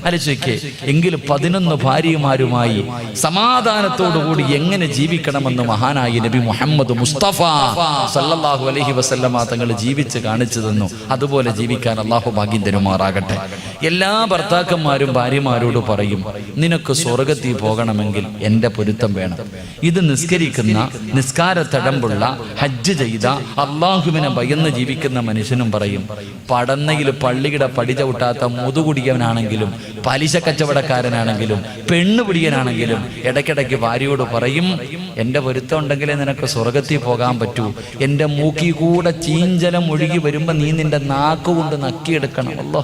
ആലോചിക്കേ. എങ്കിലും 11 ഭാര്യമാരുമായി സമാധാനത്തോടുകൂടി എങ്ങനെ ജീവിക്കണമെന്ന് മഹാനായ നബി മുഹമ്മദ് മുസ്തഫ സല്ലല്ലാഹു അലൈഹി വസല്ലമ തങ്ങൾ ജീവിച്ച് കാണിച്ചു തന്നു. അതുപോലെ ജീവിക്കാൻ അള്ളാഹു ഭാഗ്യം തരുമാറാകട്ടെ. എല്ലാ ഭർത്താക്കന്മാരും ഭാര്യമാരോട് പറയും, നിനക്ക് സ്വർഗത്തിൽ പോകണമെങ്കിൽ എൻ്റെ പൊരുത്തം വേണം. ഇത് നിസ്കരിക്കുന്ന, നിസ്കാര തടമ്പുള്ള, ഹജ്ജ് ചെയ്ത, അള്ളാഹുവിനെ ഭയന്ന് ജീവിക്കുന്ന മനുഷ്യനും പറയും, പടന്നയിൽ പള്ളിയുടെ പടി ചവിട്ടാത്ത മുതുകുടിയവനാണെങ്കിലും, പലിശ കച്ചവടക്കാരനാണെങ്കിലും, പെണ്ണുപിടിയനാണെങ്കിലും ഇടയ്ക്കിടയ്ക്ക് ഭാര്യയോട് പറയും, എൻ്റെ പൊരുത്തം ഉണ്ടെങ്കിലേ നിനക്ക് സ്വർഗത്തിൽ പോകാൻ പറ്റൂ. എൻ്റെ മൂക്കി കൂടെ ചീഞ്ചലം ഒഴുകി വരുമ്പോ നീ നിന്റെ നാക്കുകൊണ്ട് നക്കിയെടുക്കണം. അല്ലോ,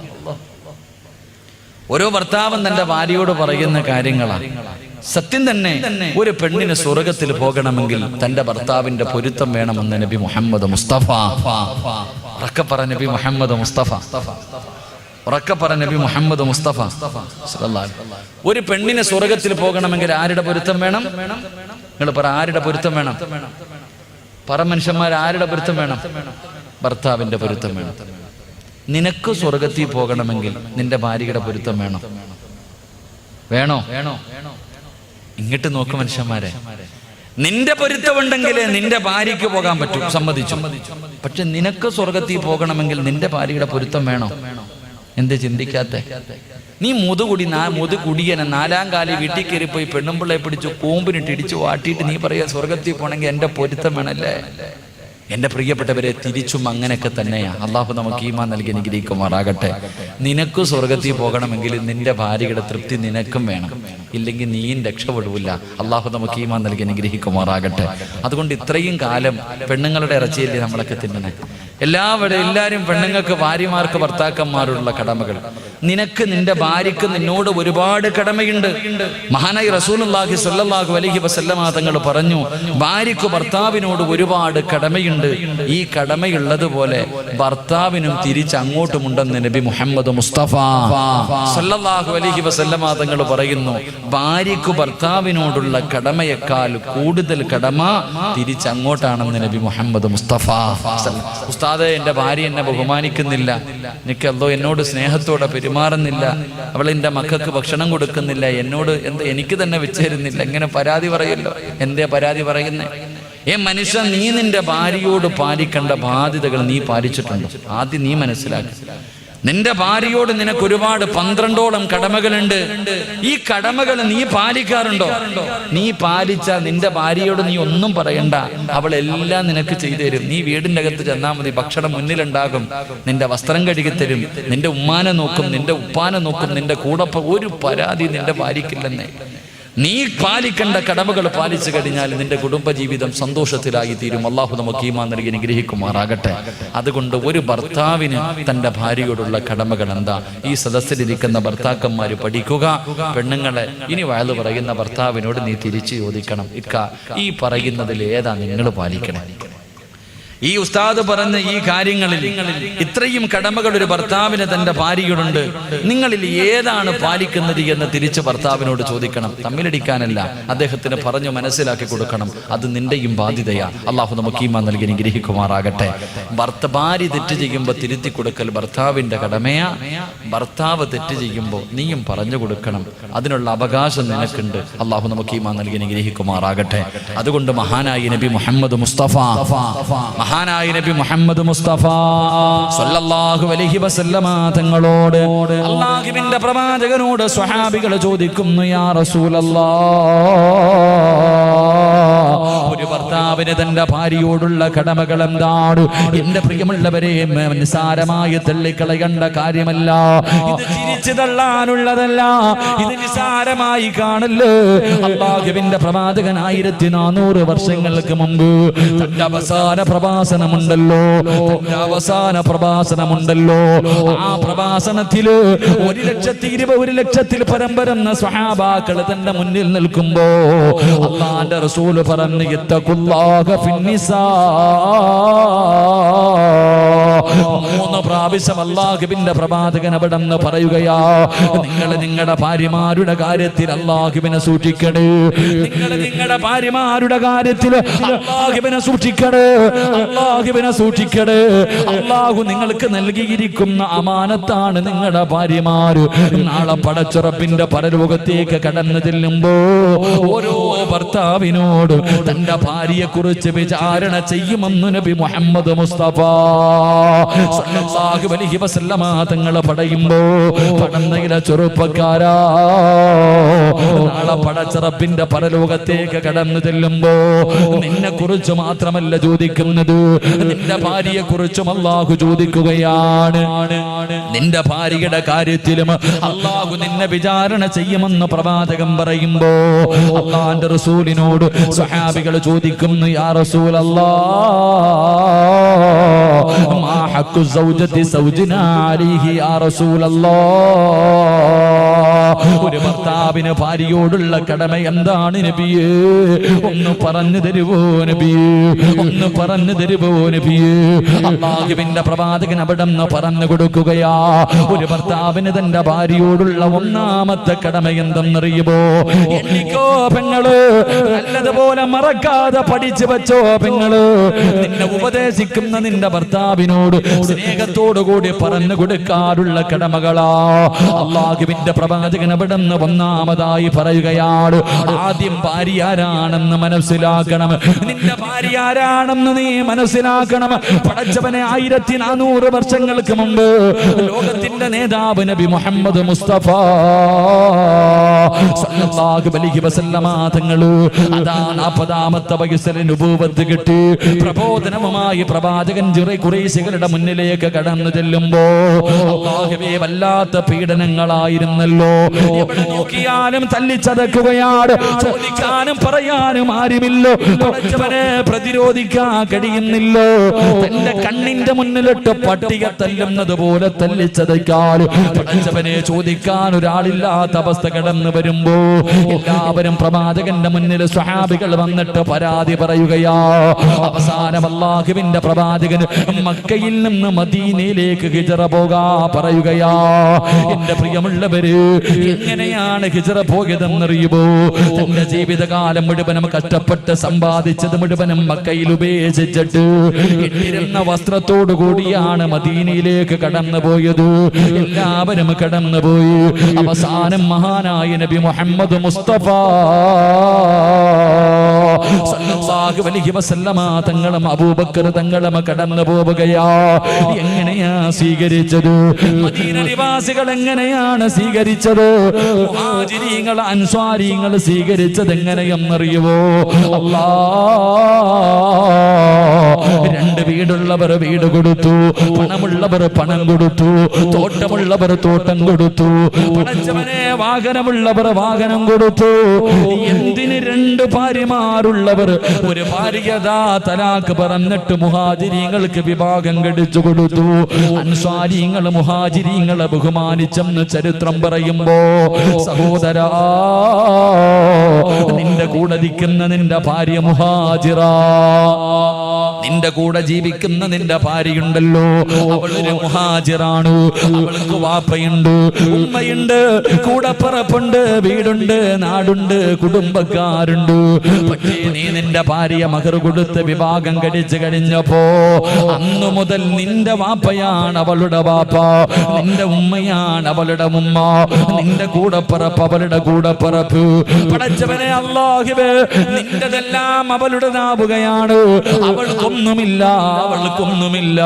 ഓരോ ഭർത്താവും തന്റെ ഭാര്യയോട് പറയുന്ന കാര്യങ്ങളാണ്. സത്യം തന്നെ ഒരു പെണ്ണിന് സ്വർഗത്തിൽ പോകണമെങ്കിൽ തന്റെ ഭർത്താവിന്റെ പൊരുത്തം വേണമെന്ന് നബി മുഹമ്മദ് മുസ്തഫ. ഉറക്കെ പറ നബി മുഹമ്മദ് മുസ്തഫ. ഉറക്കെ പറ നബി മുഹമ്മദ് മുസ്തഫ. ഒരു പെണ്ണിന് സ്വർഗത്തിൽ പോകണമെങ്കിൽ ആരുടെ പൊരുത്തം വേണം? നിങ്ങൾ പറ, ആരുടെ പൊരുത്തം വേണം? പറ മനുഷ്യന്മാർ, ആരുടെ പൊരുത്തം വേണം? ഭർത്താവിന്റെ പൊരുത്തം വേണം. നിനക്ക് സ്വർഗത്തിൽ പോകണമെങ്കിൽ നിന്റെ ഭാര്യയുടെ പൊരുത്തം വേണോ? വേണോ? ഇങ്ങോട്ട് നോക്ക് മനുഷ്യന്മാരെ, നിന്റെ പൊരുത്തമുണ്ടെങ്കിലേ നിന്റെ ഭാര്യയ്ക്ക് പോകാൻ പറ്റും, സമ്മതിച്ചു. പക്ഷെ നിനക്ക് സ്വർഗത്തിൽ പോകണമെങ്കിൽ നിന്റെ ഭാര്യയുടെ പൊരുത്തം വേണോ? എന്ത് ചിന്തിക്കാത്ത? നീ മുതുകുടിയനെ 4ാം കാലി വീട്ടിൽ കയറി പോയി പെണ്ണുമ്പിള്ളയെ പിടിച്ചു കൂമ്പിനിട്ട് ഇടിച്ചു വാട്ടിയിട്ട് നീ പറയാ സ്വർഗത്തിൽ പോണെങ്കിൽ എന്റെ പൊരുത്തം വേണല്ലേ? എൻ്റെ പ്രിയപ്പെട്ടവരെ, തിരിച്ചും അങ്ങനെയൊക്കെ തന്നെയാണ്. അള്ളാഹു നമുക്ക് ഈമാൻ നൽകി അനുഗ്രഹിക്കുമാറാകട്ടെ. നിനക്ക് സ്വർഗത്തിൽ പോകണമെങ്കിൽ നിന്റെ ഭാര്യയുടെ തൃപ്തി നിനക്കും വേണം, ഇല്ലെങ്കിൽ നീയും രക്ഷപ്പെടില്ല. അള്ളാഹു നമുക്ക് ഈമാൻ നൽകി അനുഗ്രഹിക്കുമാറാകട്ടെ. അതുകൊണ്ട് ഇത്രയും കാലം പെണ്ണുങ്ങളുടെ ഇറച്ചിയല്ലേ നമ്മളൊക്കെ തിന്നണേ. എല്ലാവരും പെണ്ണുങ്ങൾക്ക്, ഭാര്യമാർക്ക് ഭർത്താക്കന്മാരുള്ള കടമകൾ. നിനക്ക്, നിന്റെ ഭാര്യക്ക് നിന്നോട് ഒരുപാട് കടമയുണ്ട്. മഹാനായി റസൂലുള്ളാഹി സ്വല്ലല്ലാഹു അലൈഹി വസല്ലമ തങ്ങൾ പറഞ്ഞു, ഭാര്യക്ക് ഭർത്താവിനോട് ഒരുപാട് കടമയുണ്ട്. ഈ കടമയുള്ളതുപോലെ ഭർത്താവിനും തിരിച്ചങ്ങോട്ടുമുണ്ടെന്ന് നബി മുഹമ്മദ് മുസ്തഫ സ്വല്ലല്ലാഹു അലൈഹി വസല്ലമ തങ്ങൾ പറയുന്നു, ഭാര്യക്ക് ഭർത്താവിനോടുള്ള കടമയേക്കാൾ കൂടുതൽ കടമ തിരിച്ചങ്ങോട്ടാണെന്ന് നബി മുഹമ്മദ് മുസ്തഫ. ഉസ്താദേ, എൻ്റെ ഭാര്യ എന്നെ ബഹുമാനിക്കുന്നില്ല, എനിക്ക് അല്ലോ എന്നോട് സ്നേഹത്തോടെ പെരുമാറുന്നില്ല, അവൾ എൻ്റെ മക്കൾക്ക് ഭക്ഷണം കൊടുക്കുന്നില്ല, എന്നോട് എനിക്ക് തന്നെ വെച്ചേരുന്നില്ല, ഇങ്ങനെ പരാതി പറയല്ലോ. എന്തേ പരാതി പറയുന്നേ? മനുഷ്യ, നീ നിന്റെ ഭാര്യയോട് പാലിക്കേണ്ട ബാധ്യതകൾ നീ പാലിച്ചിട്ടുണ്ടോ? ആദ്യം നീ മനസ്സിലാക്കി. നിന്റെ ഭാര്യയോട് നിനക്ക് ഒരുപാട് 12ഓളം കടമകളുണ്ട്. ഈ കടമകൾ നീ പാലിക്കാറുണ്ടോ? നീ പാലിച്ചാൽ നിന്റെ ഭാര്യയോട് നീ ഒന്നും പറയണ്ട, അവളെല്ലാം നിനക്ക് ചെയ്തു തരും. നീ വീടിൻ്റെ അകത്ത് ചെന്നാൽ മതി, ഭക്ഷണം മുന്നിലുണ്ടാകും, നിന്റെ വസ്ത്രം കഴുകിത്തരും, നിന്റെ ഉമ്മാനെ നോക്കും, നിന്റെ ഉപ്പാനെ നോക്കും, നിന്റെ കൂടെ ഒരു പരാതി നിന്റെ ഭാര്യയ്ക്കില്ലെന്നേ. നീ പാലിക്കേണ്ട കടമകൾ പാലിച്ചു കഴിഞ്ഞാൽ നിന്റെ കുടുംബജീവിതം സന്തോഷത്തിലായി തീരും. അള്ളാഹു നമുക്ക് ഈമാൻ നൽകി അനുഗ്രഹിക്കുമാറാകട്ടെ. അതുകൊണ്ട് ഒരു ഭർത്താവിന് തന്റെ ഭാര്യയോടുള്ള കടമകൾ എന്താ? ഈ സദസ്സിലിരിക്കുന്ന ഭർത്താക്കന്മാര് പഠിക്കുക. പെണ്ണുങ്ങളെ, ഇനി വയല് പറയുന്ന ഭർത്താവിനോട് നീ തിരിച്ചു ചോദിക്കണം, ഇക്ക, ഈ പറയുന്നതിൽ ഏതാ നിങ്ങൾ പാലിക്കണേ? ഈ ഉസ്താദ് പറഞ്ഞ ഈ കാര്യങ്ങളിൽ ഇത്രയും കടമകൾ ഒരു ഭർത്താവിന് തന്റെ ഭാര്യയോടുണ്ട്, നിങ്ങളിൽ ഏതാണ് പാലിക്കുന്നത് എന്ന് തിരിച്ച് ഭർത്താവിനോട് ചോദിക്കണം. തമ്മിലടിക്കാനല്ല, അദ്ദേഹത്തിന് പറഞ്ഞു മനസ്സിലാക്കി കൊടുക്കണം. അത് നിന്റെയും ബാധ്യതയാ. അള്ളാഹു നമുക്ക് ഈമാൻ നൽകി അനുഗ്രഹിക്കുമാറാകട്ടെ. ഭാര്യ തെറ്റ് ചെയ്യുമ്പോൾ തിരുത്തി കൊടുക്കൽ ഭർത്താവിന്റെ കടമയാ. ഭർത്താവ് തെറ്റ് ചെയ്യുമ്പോൾ നീയും പറഞ്ഞു കൊടുക്കണം, അതിനുള്ള അവകാശം നിനക്കുണ്ട്. അള്ളാഹു നമുക്ക് ഈമാൻ നൽകി അനുഗ്രഹിക്കുമാറാകട്ടെ. അതുകൊണ്ട് മഹാനായ നബി മുഹമ്മദ് മുസ്തഫ സ്വല്ലല്ലാഹു അലൈഹി വസല്ലമ തങ്ങളോട് അല്ലാഹുവിന്റെ പ്രവാചകനോട് സ്വഹാബികൾ ചോദിക്കുന്നു, യാ റസൂലല്ലാഹ്, ഒരു ഭർത്താവിന് തന്റെ ഭാര്യയോടുള്ള കടമകൾ എന്താണ്? എന്റെ പ്രിയമുള്ളവരെ, നിസാരമായി തള്ളിക്കളയേണ്ട കാര്യമല്ല, ഇത് തിരിച്ചു തള്ളാനുള്ളതല്ല, ഇത് നിസാരമായി കാണല്ലോ. അല്ലാഹുവിന്റെ പ്രവാചകൻ 1400 വർഷങ്ങൾക്ക് മുമ്പ് തന്റെ അവസാന പ്രഭാഷണമുണ്ടല്ലോ, ആ പ്രഭാഷണത്തില് 1,20,000 പരം സ്വഹാബാക്കൾ തന്റെ മുന്നിൽ നിൽക്കുമ്പോ അല്ലാഹുവിന്റെ റസൂൽ പറഞ്ഞു, ഇത്തഖുല്ലാ, ഫിന്നിസാ. 3 പ്രാവശ്യം അല്ലാഹുവിന്റെ പ്രവാചകൻ അവിടെന്ന് പറയുകയാ, നിങ്ങൾ നിങ്ങളുടെ ഭാര്യമാരുടെ കാര്യത്തിൽ അല്ലാഹുവിനെ സൂക്ഷിക്കണേ, നിങ്ങൾ നിങ്ങളുടെ ഭാര്യമാരുടെ കാര്യത്തിൽ അല്ലാഹുവിനെ സൂക്ഷിക്കണേ, അല്ലാഹുവിനെ സൂക്ഷിക്കണേ. അല്ലാഹു നിങ്ങൾക്ക് നൽകിയിരിക്കുന്ന അമാനത്താണ് നിങ്ങളുടെ ഭാര്യമാര്. നാളെ പടച്ചുറപ്പിന്റെ പരലോകത്തേക്ക് കടന്നു ചെല്ലുമ്പോ ഓരോ ഭർത്താവിനോട് തന്റെ ഭാര്യയെ കുറിച്ച് വിചാരണ ചെയ്യുമെന്ന് നബി മുഹമ്മദ് മുസ്തഫ സല്ലല്ലാഹു അലൈഹി വസല്ലമ തങ്ങൾ പറയുമ്പോ, പടന്നയിലെ ചെറുപ്പക്കാരാ, നാളെ പടച്ചുറപ്പിന്റെ പരലോകത്തേക്ക് കടന്നു ചെല്ലുമ്പോ നിന്നെ കുറിച്ച് മാത്രമല്ല ചോദിക്കുന്നത്, നിന്റെ ഭാര്യയെ കുറിച്ചും അല്ലാഹു ചോദിക്കുകയാണ്. നിന്റെ ഭാര്യയുടെ കാര്യത്തിലും അല്ലാഹു നിന്നെ വിചാരണ ചെയ്യുമെന്ന് പ്രവാചകൻ പറയുമ്പോ അല്ലാഹുവിന്റെ റസൂലിനോട് സ്വഹാബികൾ ചോദിക്കുന്നു, യാ റസൂലല്ലാഹ്, മാ ഹഖ്ഖു സൗജതി സൗജിനാ അലൈഹി യാ റസൂലല്ലാഹ്. ഒരു ഭർത്താവിന് ഭാര്യയോടുള്ള കടമ എന്താണ് നബിയേ? ഒന്ന് പറഞ്ഞു തരുവോ നബിയേ? ഒന്ന് പറഞ്ഞു തരുവോ നബിയേ? അല്ലാഹുവിന്റെ പ്രവാചകൻ അവിടെ നിന്ന് പറഞ്ഞു കൊടുക്കുകയാ, ഒരു ഭർത്താവിന് തന്റെ ഭാര്യയോടുള്ള ഒന്നാമത്തെ കടമ എന്തെന്നറിയുമോ? എണ്ണിക്കോ പെങ്ങള്, നല്ലതുപോലെ മറക്കാതെ പഠിച്ചു വെച്ചോ പെങ്ങള്. നിന്നെ ഉപദേശിക്കുന്ന നിന്റെ ഭർത്താവിനോട് സ്നേഹത്തോടുകൂടി പറഞ്ഞു കൊടുക്കാറുള്ള കടമകളാ അല്ലാഹുവിന്റെ പ്രവാചകൻ അവിടെ നിന്ന് ഒന്നാമതായി പറയുകയാണ്. ആദ്യം ഭാര്യ ആരാണെന്ന് മനസ്സിലാക്കണം, നിന്റെ ഭാര്യ ആരാണെന്ന് നീ മനസ്സിലാക്കണം. പടച്ചവനെ 1400 വർഷങ്ങൾക്ക് മുമ്പ് ലോകത്തിന്റെ നേതാവ് നബി മുഹമ്മദ് മുസ്തഫ സല്ലല്ലാഹു അലൈഹി വസല്ലമ തങ്ങൾ അതാ 40ാമത്തെ വയസ്സിൽ നുബൂവത്ത് കിട്ടി പ്രബോധനവുമായി പ്രവാചകൻ ഖുറൈശികളുടെ മുന്നിലേക്ക് കടന്നു ചെല്ലുമ്പോ അല്ലാഹുവേ വല്ലാത്ത പീഡനങ്ങളായിരുന്നല്ലോ. എവിടെ നോക്കിയാലും തല്ലിച്ചതക്കുകയാണ്, ചോദിക്കാനും പറയാനും ആരുമില്ല, പടച്ചവനെ പ്രതിരോധിക്കാൻ കഴിയുന്നില്ലോ. തന്റെ കണ്ണിന്റെ മുന്നിലിട്ട് പട്ടിക തല്ലുന്നത് പോലെ തല്ലിച്ചതയ്ക്കാൻ പടച്ചവനെ ചോദിക്കാൻ ഒരാളില്ലാത്ത അവസ്ഥ കടന്നു വരുമ്പോ എല്ലാവരും പ്രവാചകന്റെ മുന്നിൽ സ്വഹാബികൾ വന്നിട്ട് പരാതി പറയുകയാ. അവസാനം അല്ലാഹുവിന്റെ പ്രവാചകൻ മക്കയിൽ നിന്ന് മദീനയിലേക്ക് ഹിജ്റ പോകാ പറയുകയാ. എന്റെ പ്രിയമുള്ളവര്, എങ്ങനെയാണ് ഹിജ്റ പോയതെന്നറിയുമോ? തന്റെ ജീവിതകാലം മുഴുവനും കഷ്ടപ്പെട്ട് സമ്പാദിച്ചത് മുഴുവനും മക്കയിൽ ഉപേക്ഷിച്ചിട്ട് ഇട്ടിരുന്ന വസ്ത്രത്തോടു കൂടിയാണ് മദീനയിലേക്ക് കടന്നുപോയത്. എല്ലാവരും കടന്നുപോയി. അവസാനം മഹാനായ നബി മുഹമ്മദ് മുസ്തഫ സല്ലല്ലാഹു അലൈഹി വസല്ലമ തങ്ങളും അബൂബക്കർ തങ്ങളും കടന്നു പോവുകയാ. എങ്ങനെയാ സ്വീകരിച്ചത്? മദീന നിവാസികൾ എങ്ങനെയാണ് സ്വീകരിച്ചത്? മുഹാജിരീങ്ങൾ അൻസ്വാരീങ്ങൾ സ്വീകരിച്ചത് എങ്ങനെയെന്നറിയുവോ? രണ്ട് വീടുള്ളവർ വീട് കൊടുത്തു, പണമുള്ളവർ പണം കൊടുത്തു, തോട്ടമുള്ളവർ തോട്ടം കൊടുത്തു, പടച്ചവനെ വാഹനമുള്ളവർ വാഹനം കൊടുത്തു. എന്തിന് 2 ഭാര്യമാരുള്ളവർ ഒരു ഭാര്യതാ തലാക്ക് പറഞ്ഞിട്ട് മുഹാജിരീങ്ങൾക്ക് വിഭാഗം കഴിച്ചു കൊടുത്തു. അൻസ്വാരീങ്ങൾ മുഹാജിരീങ്ങളെ ബഹുമാനിച്ചെന്ന് ചരിത്രം പറയുമ്പോ, സഹോദരാ, നിന്റെ കൂടെ നിൽക്കുന്ന നിന്റെ ഭാര്യ മുഹാജിറ, നിന്റെ കൂടെ ജീവിക്കുന്ന നിന്റെ ഭാര്യയുണ്ടല്ലോ, അവളൊരു മുഹാജിറാണ്. അവൾക്ക് വാപ്പയുണ്ട്, ഉമ്മയുണ്ട്, കൂടപ്പറപ്പുണ്ട്, വീടുണ്ട്, നാടുണ്ട്, കുടുംബക്കാരുണ്ട്. പക്ഷേ നീ നിന്റെ ഭാര്യ മഹർ കൊടുത്ത് വിഭാഗം കഴിച്ചു കഴിഞ്ഞപ്പോ അന്നു മുതൽ നിന്റെ വാപ്പയാണ് അവളുടെ വാപ്പ, നിന്റെ ഉമ്മയാണ് അവളുടെ ഉമ്മ, നിന്റെ കൂടപ്പറപ്പ് അവളുടെ കൂടപ്പറപ്പ്. പടച്ചവനെ അല്ലാഹുവേ, നിന്റെതെല്ലാം അവളുടേതാവുകയാണ്. അവൾക്കൊന്നുമില്ല, അവൾക്കൊന്നുമില്ല.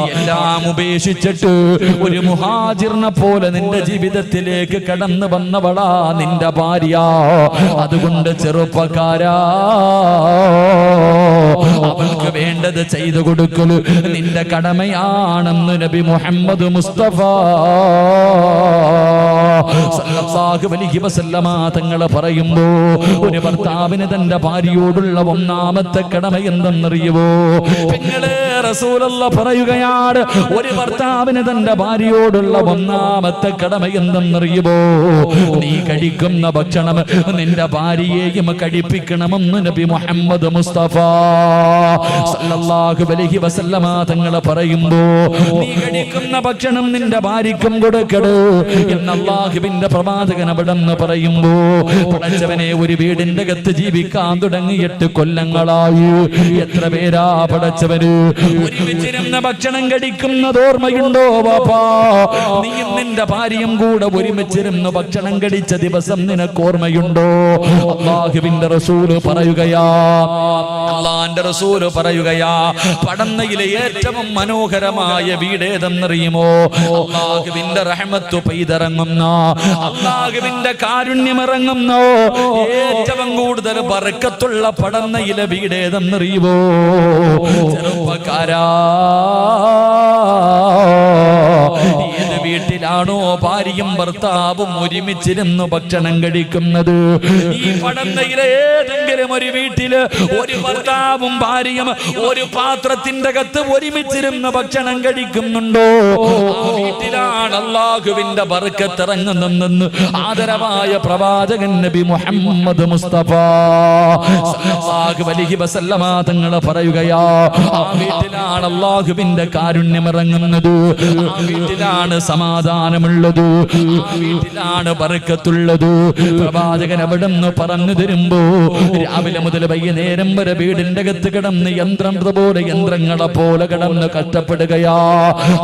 എല്ലാം ഉപേക്ഷിച്ചിട്ട് ഒരു മുഹാജിറിനെ പോലെ നിന്റെ ജീവിതത്തിലേക്ക് കടന്നു വന്നവളാ നിന്റെ ഭാര്യ. അതുകൊണ്ട് ചെറുപ്പക്കാരാ, അവൾക്ക് വേണ്ടത് ചെയ്തു കൊടുക്കല് നിന്റെ കടമയാണെന്ന് നബി മുഹമ്മദ് മുസ്തഫ സല്ലല്ലാഹു അലൈഹി വസല്ലമ തങ്ങൾ പറയുമ്പോ, ഒരു ഭർത്താവിന് തന്റെ ഭാര്യയോടുള്ള ഒന്നാമത്തെ കടമ എന്തെന്നറിയുവോ? പെങ്ങളെ, റസൂലുള്ള പറയുകയാണ്, ഒരു ഭർത്താവിന് തന്റെ ഭാര്യയോടുള്ള ഒന്നാമത്തെ കടമ എന്തെന്നറിയുമോ? നീ കഴിക്കുന്ന ഭക്ഷണം നിന്റെ ഭാര്യയെയും കഴിപ്പിക്കണമെന്ന് നബി മുഹമ്മദ് മുസ്തഫ സല്ലല്ലാഹു അലൈഹി വസല്ലമ തങ്ങൾ പറയുമ്പോ, നീ കഴിക്കുന്ന ഭക്ഷണം നിന്റെ ഭാര്യയ്ക്കും കൊടുക്കട് എന്ന് അല്ലാഹുവിന്റെ പ്രവാചകൻ അവിടെന്ന് പറയുമ്പോ, പടച്ചവനെ, ഒരു വീടിന്റെ അകത്ത് ജീവിക്കാൻ തുടങ്ങിയിട്ട് കൊല്ലങ്ങളായി. എത്ര പേരാ പടച്ചവന് ഒരുമിച്ചിരുന്ന ഭക്ഷണം കഴിക്കുന്നത് ഓർമ്മയുണ്ടോ വാപ്പാ? നീയും നിന്റെ ഭാര്യയും കൂടെ ഒരുമിച്ചിരുന്ന് ഭക്ഷണം കഴിച്ച ദിവസം നിനക്ക് ഓർമ്മയുണ്ടോ? അല്ലാഹുവിന്റെ റസൂല് പറയുകയാ, അല്ലാഹുവിന്റെ റസൂല് പറയുകയാ, പടന്നയിലെ ഏറ്റവും മനോഹരമായ വീട് ഏതെന്നറിയുമോ? അല്ലാഹുവിന്റെ റഹ്മത്ത് പെയ്തിറങ്ങുന്ന, അല്ലാഹുവിന്റെ കാരുണ്യം ഇറങ്ങുന്ന, ഏറ്റവും കൂടുതൽ ബർക്കത്തുള്ള പടന്നയിലെ വീട് ഏതെന്നറിയുമോ? ചെറുപ്പക്കാരാ, ഏത് വീട്ടിലാണോ ഭാര്യയും ഭർത്താവും ഒരുമിച്ചിരുന്ന് ഭക്ഷണം കഴിക്കുന്നത്, ഈ പടന്നയിലെ ഏതെങ്കിലും ഒരു വീട്ടില് ഒരു ഭർത്താവും ഭാര്യയും ഒരു പാത്രത്തിന്റെ അകത്ത് ഒരുമിച്ചിരുന്ന് ഭക്ഷണം കഴിക്കുന്നുണ്ടോ? ആ വീട്ടിലാണ് അല്ലാഹുവിന്റെ ബർക്കത്ത് ഇറങ്ങുന്നെന്ന് ആദരവായ പ്രവാചകൻ നബി മുഹമ്മദ് മുസ്തഫ സല്ലല്ലാഹു അലൈഹി വസല്ലമ തങ്ങൾ പറയുകയാ, ആ വീട്ടിലാണ് അല്ലാഹുവിന്റെ കാരുണ്യം ഇറങ്ങുന്നത്, ആ വീട്ടിലാണ് സമാധാനമുള്ളത്, ആ വീട്ടിലാണ് ബർക്കത്തുള്ളത്. പ്രവാചകൻ അവിടുന്ന് പറഞ്ഞു തരുമ്പോ, രാവിലെ മുതൽ വൈകുന്നേരം വരെ വീടിന്റെ അകത്ത് കിടന്ന് യന്ത്രങ്ങളെ പോലെ കിടന്ന് കഷ്ടപ്പെടുകയാ.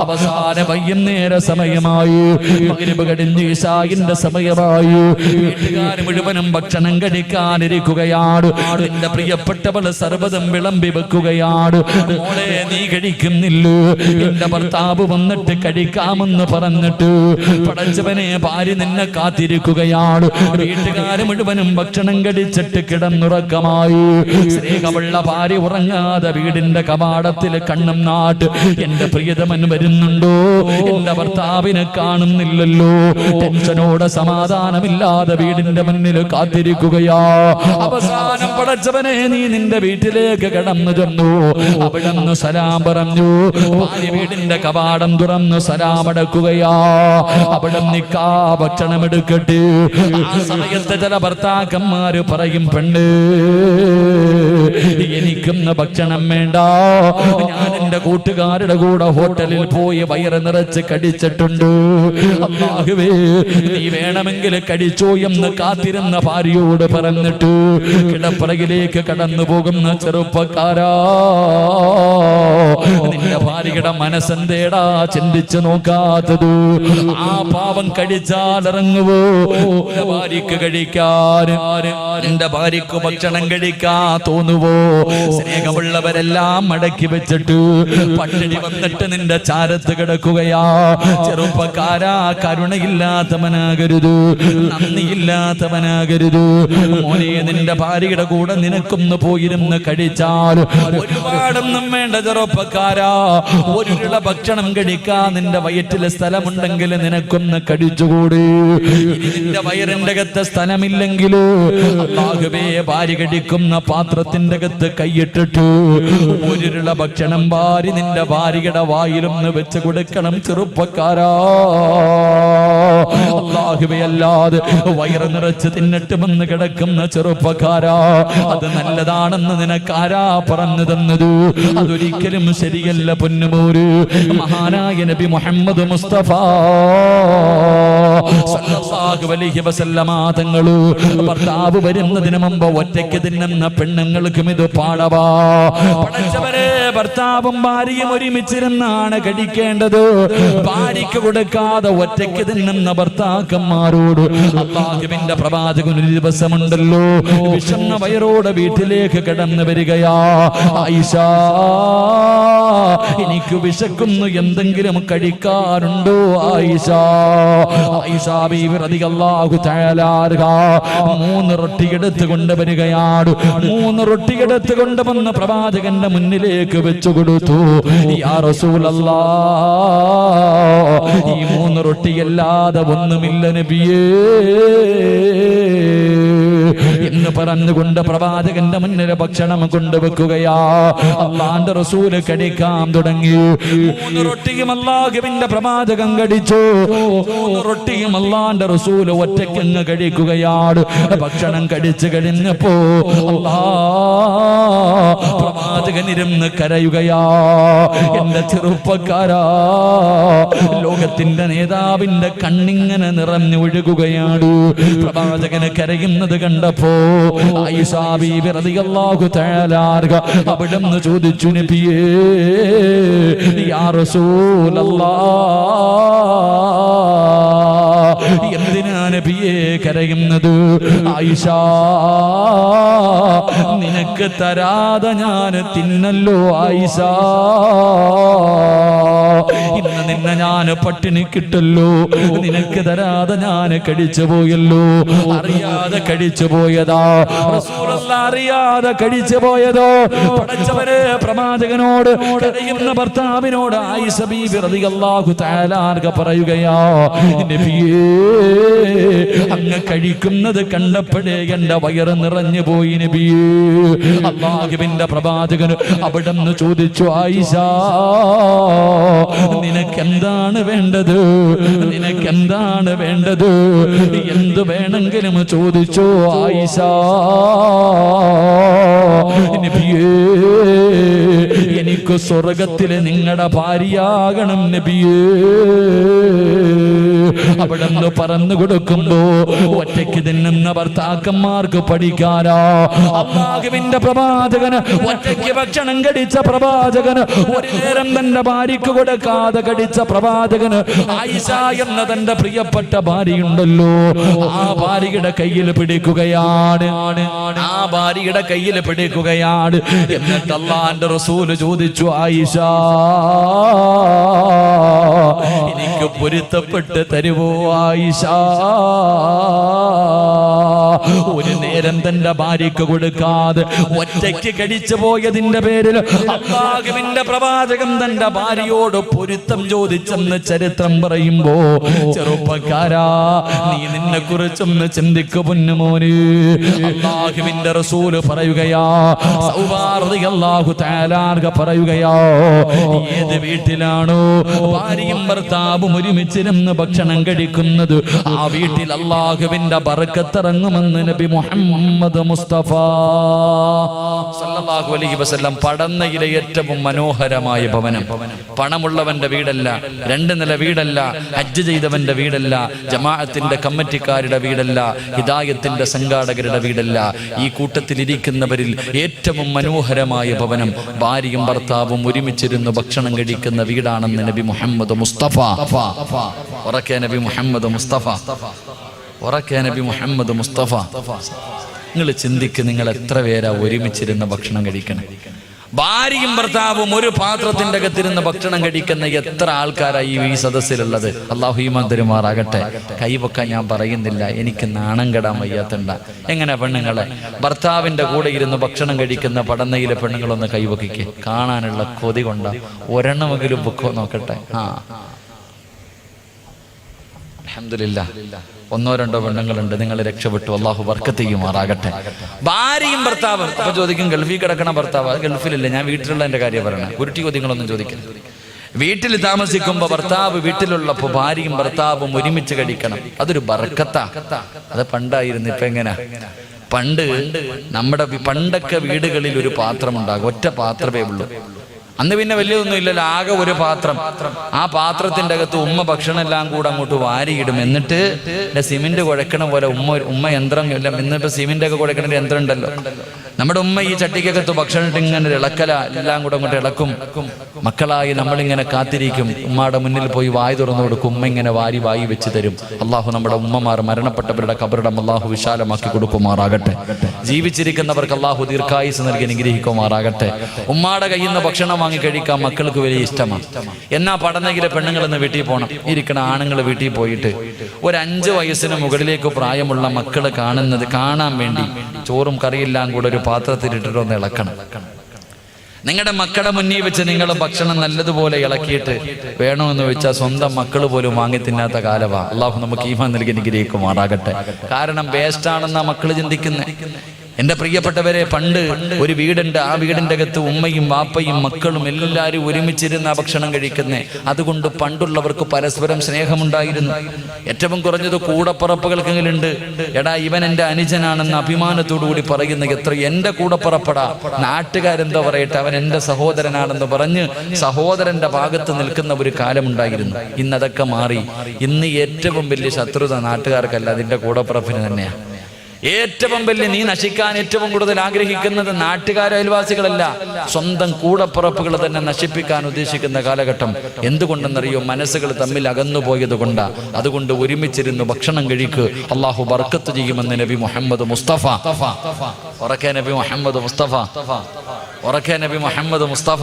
അവസാന വൈകുന്നേര സമയമായി, മഗ്‌രിബ് കഴിഞ്ഞ് ഇശാഇന്റെ സമയമായി, വീട്ടുകാർ മുഴുവനും ഭക്ഷണം കഴിക്കാനിരിക്കുകയാണ്. നിന്റെ പ്രിയപ്പെട്ടവൾ സർവ്വതും വിളമ്പി വെക്കുകയാണ്. മോളെ, നീ കഴിക്കുന്നില്ലോ? എന്റെ ഭർത്താവ് വന്നിട്ട് കഴിക്കാമെന്ന് പറഞ്ഞിട്ട് പടച്ചവനെ, ഭാര്യ നിന്നെ കാത്തിരിക്കുകയാണ്. വീട്ടുകാര് മുഴുവനും ഭക്ഷണം കഴിച്ചിട്ട് കിടന്നുറക്കമായി. സ്നേഹമുള്ള ഭാര്യ ഉറങ്ങാതെ വീടിന്റെ കവാടത്തിൽ കണ്ണും നാട്ട്, എന്റെ പ്രിയതമൻ വരുന്നുണ്ടോ? എന്റെ ഭർത്താവിനെ കാണുന്നില്ലല്ലോ. ടെൻഷനോടെ സമാധാനമില്ലാതെ വീടിന്റെ മുന്നിൽ കാത്തിരിക്കുകയാ. അവസാനം പടച്ചവനെ, നീ നിന്റെ വീട്ടിലേക്ക് കടന്നു ചെന്നു. അവിടെന്ന് സലാം പറഞ്ഞു. ഭാര്യ വീടിന്റെ കവാടം തുറന്നു സലാം അടക്കുകയാ. അവിടെ നിക്കാ ഭക്ഷണം എടുക്കട്ടെ. ആ സമയത്ത് ചില ഭർത്താക്കന്മാര് പറയും, പെണ്ണ്, എനിക്കൊന്ന് ഭക്ഷണം വേണ്ട, ഞാൻ എന്റെ കൂട്ടുകാരുടെ കൂടെ ഹോട്ടലിൽ പോയി വയറ് നിറച്ച് കടിച്ചിട്ടുണ്ട്. അല്ലാഹുവേ, നീ വേണമെങ്കിൽ കടിച്ചോ എന്ന് കാത്തിരുന്ന ഭാര്യയോട് പറഞ്ഞിട്ട് കിടപ്പറയിലേക്ക് കടന്നു പോകുന്ന ചെറുപ്പക്കാരാ, നിന്റെ ഭാര്യയുടെ മനസ്സെന്തേടാ ചിന്തിച്ചു നോക്കാത്തത്? ആ പാവം കഴിച്ചാൽ ഇറങ്ങുവോ ഭാര്യക്ക് കഴിക്കാൻ? നിന്റെ ഭാര്യക്ക് ഭക്ഷണം കഴിക്കാൻ തോന്നുവോ? സ്നേഹമുള്ളവരെല്ലാം മടക്കി വെച്ചിട്ട് പട്ടിണി വന്നിട്ട് നിന്റെ ചാരത്ത് കിടക്കുകയാ. ചെറുപ്പക്കാരാ, കരുണയില്ലാത്തവനാകരുത്, നന്ദിയില്ലാത്തവനാകരുത്. മോനെ, നിന്റെ ഭാര്യയുടെ കൂടെ നിനക്കൊന്ന് പോയിരുന്ന് കഴിച്ചാൽ ഒരുപാടൊന്നും വേണ്ട ചെറുപ്പക്കാരാ. ഒരു ഇള ഭക്ഷണം കഴിക്കാൻ നിന്റെ വയറ്റിലെ സ്ഥലമുണ്ടെങ്കിൽ നിനക്കൊന്ന് കഴിച്ചുകൂടി. നിന്റെ വയറിന്റെ അകത്ത് സ്ഥലമില്ലെങ്കിലോ അല്ലാഹുവേ, ഭാര്യ കഴിക്കുന്ന പാത്രത്തിന്റെ അകത്ത് കൈയിട്ടിട്ട് ഒരിള ഭക്ഷണം ഭാര്യ നിന്റെ ഭാര്യയുടെ വായിലൊന്ന് വെച്ച് കൊടുക്കണം ചെറുപ്പക്കാരാ. അല്ലാഹുവേ, അല്ലാതെ വയറ് നിറച്ച് തിന്നിട്ട് വന്ന് കിടക്കുന്ന ചെറുപ്പക്കാരാ, അത് നല്ലതാണെന്ന് നിനക്കാരാ പറഞ്ഞു തന്നത്? അതൊരിക്കലും ശരിയല്ല പൊന്നുമോര്. മഹാനായ നബി മുഹമ്മദ് മുസ്തഫ സല്ലല്ലാഹു അലൈഹി വസല്ലമ തങ്ങള് ഭർത്താവ് വരുന്നതിന് മുമ്പ് ഒറ്റയ്ക്ക് തിന്നുന്ന പെണ്ണുങ്ങൾക്കും ഇത് പാടവാ. പടച്ചവരെ, ഭർത്താവും ഭാര്യയും ഒരുമിച്ചിരുന്നാണ് കഴിക്കേണ്ടത്. ഭാര്യയ്ക്ക് കൊടുക്കാതെ ഒറ്റയ്ക്ക് തിന്നുന്ന ഭർത്താക്കന്മാരോട് അല്ലാഹുവിന്റെ പ്രവാചകൻ ഒരു ദിവസമുണ്ടല്ലോ, വിശന്ന വയറോടെ വീട്ടിലേക്ക് കടന്നു വരികയാ. ആയിഷ, എനിക്ക് വിശക്കുന്നു, എന്തെങ്കിലും കഴിക്കാറുണ്ടോ? ആയിഷ ആയിഷ ബീവി റളിയല്ലാഹു തആല അൻഹ 3 റൊട്ടി എടുത്ത് കൊണ്ടുവരികയാണ്. 3 റൊട്ടി എടുത്ത് കൊണ്ടുവന്ന് പ്രവാചകന്റെ മുന്നിലേക്ക് വെച്ചു കൊടുത്തു. യാ റസൂലല്ലാഹ്, ഈ 3 റൊട്ടിയല്ലാതെ ഒന്നുമില്ല നബിയേ എന്ന് പറഞ്ഞുകൊണ്ട് പ്രവാചകന്റെ മുന്നിൽ ഭക്ഷണം കൊണ്ടുവെക്കുകയാ. അള്ളാന്റെ റസൂല് കടിക്കാൻ തുടങ്ങി. 3 റൊട്ടിയും അല്ലാഹുവിന്റെ പ്രവാചകൻ കടിച്ചു. 3 റൊട്ടിയും അള്ളാന്റെ റസൂല് ഒറ്റയ്ക്കങ്ങ് കഴിക്കുകയാണ്. ഭക്ഷണം കടിച്ചു കഴിഞ്ഞപ്പോ പ്രവാചകൻ ഇരുന്ന് കരയുകയാ. എന്റെ ചെറുപ്പക്കാരാ, ലോകത്തിന്റെ നേതാവിന്റെ കണ്ണിങ്ങനെ നിറഞ്ഞു ഒഴുകുകയാണ്. പ്രവാചകന് കരയുന്നത് കണ്ടപ്പോ ആയിഷ ബീബി റളിയല്ലാഹു തആല അൻഹ അവിടുന്ന് ചോദിച്ചു, നബിയേ യാ റസൂലല്ലാഹ്, എന്തിനാ നബിയേ കരയുന്നത്? ആയിഷ, നിനക്ക് തരാതെ ഞാൻ തിന്നല്ലോ ആയിഷ, ഇന്ന് നിന്നെ ഞാൻ പട്ടിണി കിട്ടല്ലോ, നിനക്ക് തരാതെ ഞാൻ കഴിച്ചു പോയല്ലോ. അറിയാതെ കഴിച്ചു പോയതാ റസൂലുള്ളാഹി, അറിയാതെ കഴിച്ചു പോയതോ. പടച്ചവനെ, പ്രവാചകനോട് കരയുന്ന ഭർത്താവിനോട് ആയിഷ ബീബി റളിയല്ലാഹു തആല അൻഹ പറയുകയാ, നബിയേ അങ്ങ് കഴിക്കുന്നത് കണ്ടപ്പോഴേ എന്റെ വയറ് നിറഞ്ഞു പോയി നബിയേ. അല്ലാഹുവിന്റെ പ്രവാചകൻ അവിടുന്ന് ചോദിച്ചു, ആയിഷ നിനക്കെന്താണ് വേണ്ടത്? നിനക്കെന്താണ് വേണ്ടത്? എന്തു വേണമെങ്കിലും ചോദിച്ചോ ആയിഷ. നബിയേ, എനിക്ക് സ്വർഗത്തിലെ നിങ്ങളുടെ ഭാര്യയാകണം നബിയേ. അവിടെന്ന് പറഞ്ഞു കൊടുക്കുമ്പോ ഒറ്റയ്ക്ക് തിന്നുന്ന ഭർത്താക്കന്മാർക്ക് പഠിക്കാനാ. അല്ലാഹുവിന്റെ പ്രവാചകന് ഒറ്റയ്ക്ക് ഭക്ഷണം കടിച്ച പ്രവാചകന്, ഒരു നേരം തന്റെ ഭാര്യക്ക് കൊടുക്കാതെ കടിച്ച പ്രവാചകന്, ആയിഷ എന്ന തന്റെ പ്രിയപ്പെട്ട ഭാര്യയുണ്ടല്ലോ, ആ ഭാര്യയുടെ കയ്യിൽ പിടിക്കുകയാണ്. ആ ഭാര്യയുടെ കയ്യിൽ പിടിക്കുകയാണ്. എന്നിട്ട് അല്ലാഹുവിന്റെ റസൂല് ചോദിച്ചു, ആയിഷ എനിക്ക് പൊരുത്തപ്പെട്ട് തരുവോ ആയിഷ? ഒരു നേരം തന്റെ ഭാര്യക്ക് കൊടുക്കാതെ ഒറ്റയ്ക്ക് കടിച്ചു പോയതിന്റെ പേരിൽ അല്ലാഹുവിന്റെ പ്രവാചകൻ തന്റെ ഭാര്യയോട് പൊരുത്തം ചോദിച്ചെന്ന് ചരിത്രം പറയുമ്പോ, ചെറുപ്പക്കാരാ, നീ നിന്നെ കുറിച്ചൊന്ന് ചിന്തിക്കു പൊന്നുമോന്. അല്ലാഹുവിന്റെ റസൂല് പറയുകയാ, സൗബാ റളിയല്ലാഹു തആല അൻഹ പറയുകയാ, ഏത് വീട്ടിലാണോ ഭാര്യയും ഭർത്താവും ഒരുമിച്ചിരുന്ന് ഭക്ഷണം കഴിക്കുന്നത്, ആ വീട്ടിൽ അല്ലാഹുവിന്റെ ബറക്കത്ത് ഇറങ്ങുമെന്ന് നബി മുഹമ്മദ് മുസ്തഫ സല്ലല്ലാഹു അലൈഹി വസല്ലം. പടന്നയിലെ ഏറ്റവും മനോഹരമായ ഭവനം. പണമുള്ളവന്റെ വീടല്ല, 2 നില വീടല്ല, ഹജ്ജ് ചെയ്തവന്റെ വീടല്ല, ജമാഅത്തിന്റെ കമ്മിറ്റിക്കാരുടെ വീടല്ല, ഹിദായത്തിന്റെ സംഘാടകരുടെ വീടല്ല. ഈ കൂട്ടത്തിലിരിക്കുന്നവരിൽ ഏറ്റവും മനോഹരമായ ഭവനം ഭാര്യയും ഭർത്താവും ഒരുമിച്ചിരുന്ന് ഭക്ഷണം കഴിക്കുന്ന വീടാണെന്ന് നബി മുഹമ്മദ് മുസ്തഫ. ഉറക്കെ നബി മുഹമ്മദ് മുസ്തഫ, ഉറക്കെ നബി മുഹമ്മദ് മുസ്തഫ. നിങ്ങൾ ചിന്തിക്ക്, നിങ്ങൾ എത്ര പേരാ ഒരുമിച്ചിരുന്ന് ഭക്ഷണം കഴിക്കണം? ഭാര്യയും ഭർത്താവും ഒരു പാത്രത്തിന്റെ അകത്തിരുന്ന് ഭക്ഷണം കഴിക്കുന്ന എത്ര ആൾക്കാരായി ഈ സദസ്സിലുള്ളത്? അല്ലാഹു ഈമാൻ തരുമാറാകട്ടെ. കൈവക്കാൻ ഞാൻ പറയുന്നില്ല, എനിക്ക് നാണം കെടാൻ വയ്യാത്തണ്ട. എങ്ങനെ പെണ്ണുങ്ങളെ ഭർത്താവിന്റെ കൂടെ ഇരുന്ന് ഭക്ഷണം കഴിക്കുന്ന പടന്നയിലെ പെണ്ണുങ്ങളൊന്ന് കൈവക്കിക്ക്, കാണാനുള്ള കൊതി കൊണ്ട ഒരെണ്ണമെങ്കിലും ബുക്കോ നോക്കട്ടെ. അൽഹംദുലില്ലാ, 1-2 പെണ്ണുങ്ങളുണ്ട്. നിങ്ങൾ രക്ഷപ്പെട്ടു, അള്ളാഹു ബർക്കത്ത് ചെയ്യുമാറാകട്ടെ. ഭാര്യയും ഭർത്താവും. അപ്പൊ ചോദിക്കും, ഗൾഫിൽ കിടക്കണ ഭർത്താവ്? ഗൾഫിലില്ല, ഞാൻ വീട്ടിലുള്ള എന്റെ കാര്യം പറയണേ. കുരുട്ടി കൊതിങ്ങളൊന്നും ചോദിക്കണം. വീട്ടിൽ താമസിക്കുമ്പോ ഭർത്താവ് വീട്ടിലുള്ളപ്പോ ഭാര്യയും ഭർത്താവും ഒരുമിച്ച് കഴിക്കണം. അതൊരു ബർക്കത്താ. അത് പണ്ടായിരുന്നു, ഇപ്പൊ എങ്ങനാ? പണ്ടൊക്കെ വീടുകളിൽ ഒരു പാത്രം ഉണ്ടാകും, ഒറ്റ പാത്രമേ ഉള്ളൂ. അന്ന് പിന്നെ വലിയതൊന്നും ഇല്ലല്ലോ, ആകെ ഒരു പാത്രം. ആ പാത്രത്തിന്റെ അകത്ത് ഉമ്മ ഭക്ഷണം എല്ലാം കൂടെ അങ്ങോട്ട് വാരിയിടും. എന്നിട്ട് സിമെന്റ് കുഴക്കണ പോലെ ഉമ്മ യന്ത്രം ഇല്ല, ഇന്നിപ്പോ സിമെന്റ് ഒക്കെ കുഴക്കണ യന്ത്രം ഉണ്ടല്ലോ, നമ്മുടെ ഉമ്മ ഈ ചട്ടിക്കകത്ത് ഭക്ഷണം ഇട്ട് ഇങ്ങനെ ഇളക്കല എല്ലാം കൂടെ അങ്ങോട്ട് ഇളക്കും. മക്കളായി നമ്മളിങ്ങനെ കാത്തിരിക്കും. ഉമ്മയുടെ മുന്നിൽ പോയി വായി തുറന്നു കൊടുക്കും. ഉമ്മ ഇങ്ങനെ വാരി വെച്ച് തരും. അള്ളാഹു നമ്മുടെ ഉമ്മമാർ മരണപ്പെട്ടവരുടെ ഖബറിടം അള്ളാഹു വിശാലമാക്കി കൊടുക്കുമാറാകട്ടെ. ജീവിച്ചിരിക്കുന്നവർക്ക് അള്ളാഹു ദീർഘായുസ് നൽകി അനുഗ്രഹിക്കുമാറാകട്ടെ. ഉമ്മയുടെ കയ്യിൽ നിന്ന് ഭക്ഷണം വാങ്ങി കഴിക്കാൻ മക്കൾക്ക് വലിയ ഇഷ്ടമാണ്. എന്നാ പഠനകിലെ പെണ്ണുങ്ങളെന്ന് വീട്ടിൽ പോകണം. ഇരിക്കണ ആണുങ്ങൾ വീട്ടിൽ പോയിട്ട് ഒരു 5 വയസ്സിന് മുകളിലേക്ക് പ്രായമുള്ള മക്കള് കാണാൻ വേണ്ടി ചോറും കറിയെല്ലാം കൂടെ ഒരു പാത്രത്തിലിട്ടിട്ട് ഒന്ന് ഇളക്കണം. നിങ്ങളുടെ മക്കളുടെ മുന്നിൽ വെച്ച് നിങ്ങൾ ഭക്ഷണം നല്ലതുപോലെ ഇളക്കിയിട്ട് വേണമെന്ന് വെച്ചാൽ സ്വന്തം മക്കൾ പോലും വാങ്ങി തിന്നാത്ത കാലമാണ്. അള്ളാഹു നമുക്ക് ഈമാൻ നൽകി അനുഗ്രഹിക്കുമാറാകട്ടെ. കാരണം വേസ്റ്റാണെന്നാ മക്കള് ചിന്തിക്കുന്നത്. എൻ്റെ പ്രിയപ്പെട്ടവരെ, പണ്ട് ഒരു വീടുണ്ട്. ആ വീടിൻ്റെ അകത്ത് ഉമ്മയും വാപ്പയും മക്കളും എല്ലാവരും ഒരുമിച്ചിരുന്ന ഭക്ഷണം കഴിക്കുന്നേ. അതുകൊണ്ട് പണ്ടുള്ളവർക്ക് പരസ്പരം സ്നേഹമുണ്ടായിരുന്നു. ഏറ്റവും കുറഞ്ഞത് കൂടപ്പറപ്പുകൾക്കെങ്കിലുണ്ട്. എടാ, ഇവൻ എൻ്റെ അനുജനാണെന്ന് അഭിമാനത്തോടു കൂടി പറയുന്ന എത്ര എൻ്റെ കൂടപ്പറപ്പടാ. നാട്ടുകാരെന്തോ പറയട്ടെ, അവൻ എൻ്റെ സഹോദരനാണെന്ന് പറഞ്ഞ് സഹോദരന്റെ ഭാഗത്ത് നിൽക്കുന്ന ഒരു കാലമുണ്ടായിരുന്നു. ഇന്നതൊക്കെ മാറി. ഇന്ന് ഏറ്റവും വലിയ ശത്രുത നാട്ടുകാർക്കല്ല, അതിൻ്റെ കൂടപ്പറപ്പിന് തന്നെയാണ്. ഏറ്റവും വലിയ നീ നശിക്കാൻ ഏറ്റവും കൂടുതൽ ആഗ്രഹിക്കുന്നത് നാട്ടുകാർ, അയൽവാസികളല്ല, സ്വന്തം കൂടപ്പിറപ്പുകൾ തന്നെ നശിപ്പിക്കാൻ ഉദ്ദേശിക്കുന്ന കാലഘട്ടം. എന്തുകൊണ്ടെന്നറിയോ? മനസ്സുകൾ തമ്മിൽ അകന്നുപോയത് കൊണ്ടാ. അതുകൊണ്ട് ഒരുമിച്ചിരുന്ന് ഭക്ഷണം കഴിക്ക്. അള്ളാഹു ബർക്കത്ത് ചെയ്യുമെന്ന് നബി മുഹമ്മദ് മുസ്തഫ. ഉറക്കെ നബി മുഹമ്മദ് മുസ്തഫ. ഉറക്കെ നബി മുഹമ്മദ് മുസ്തഫ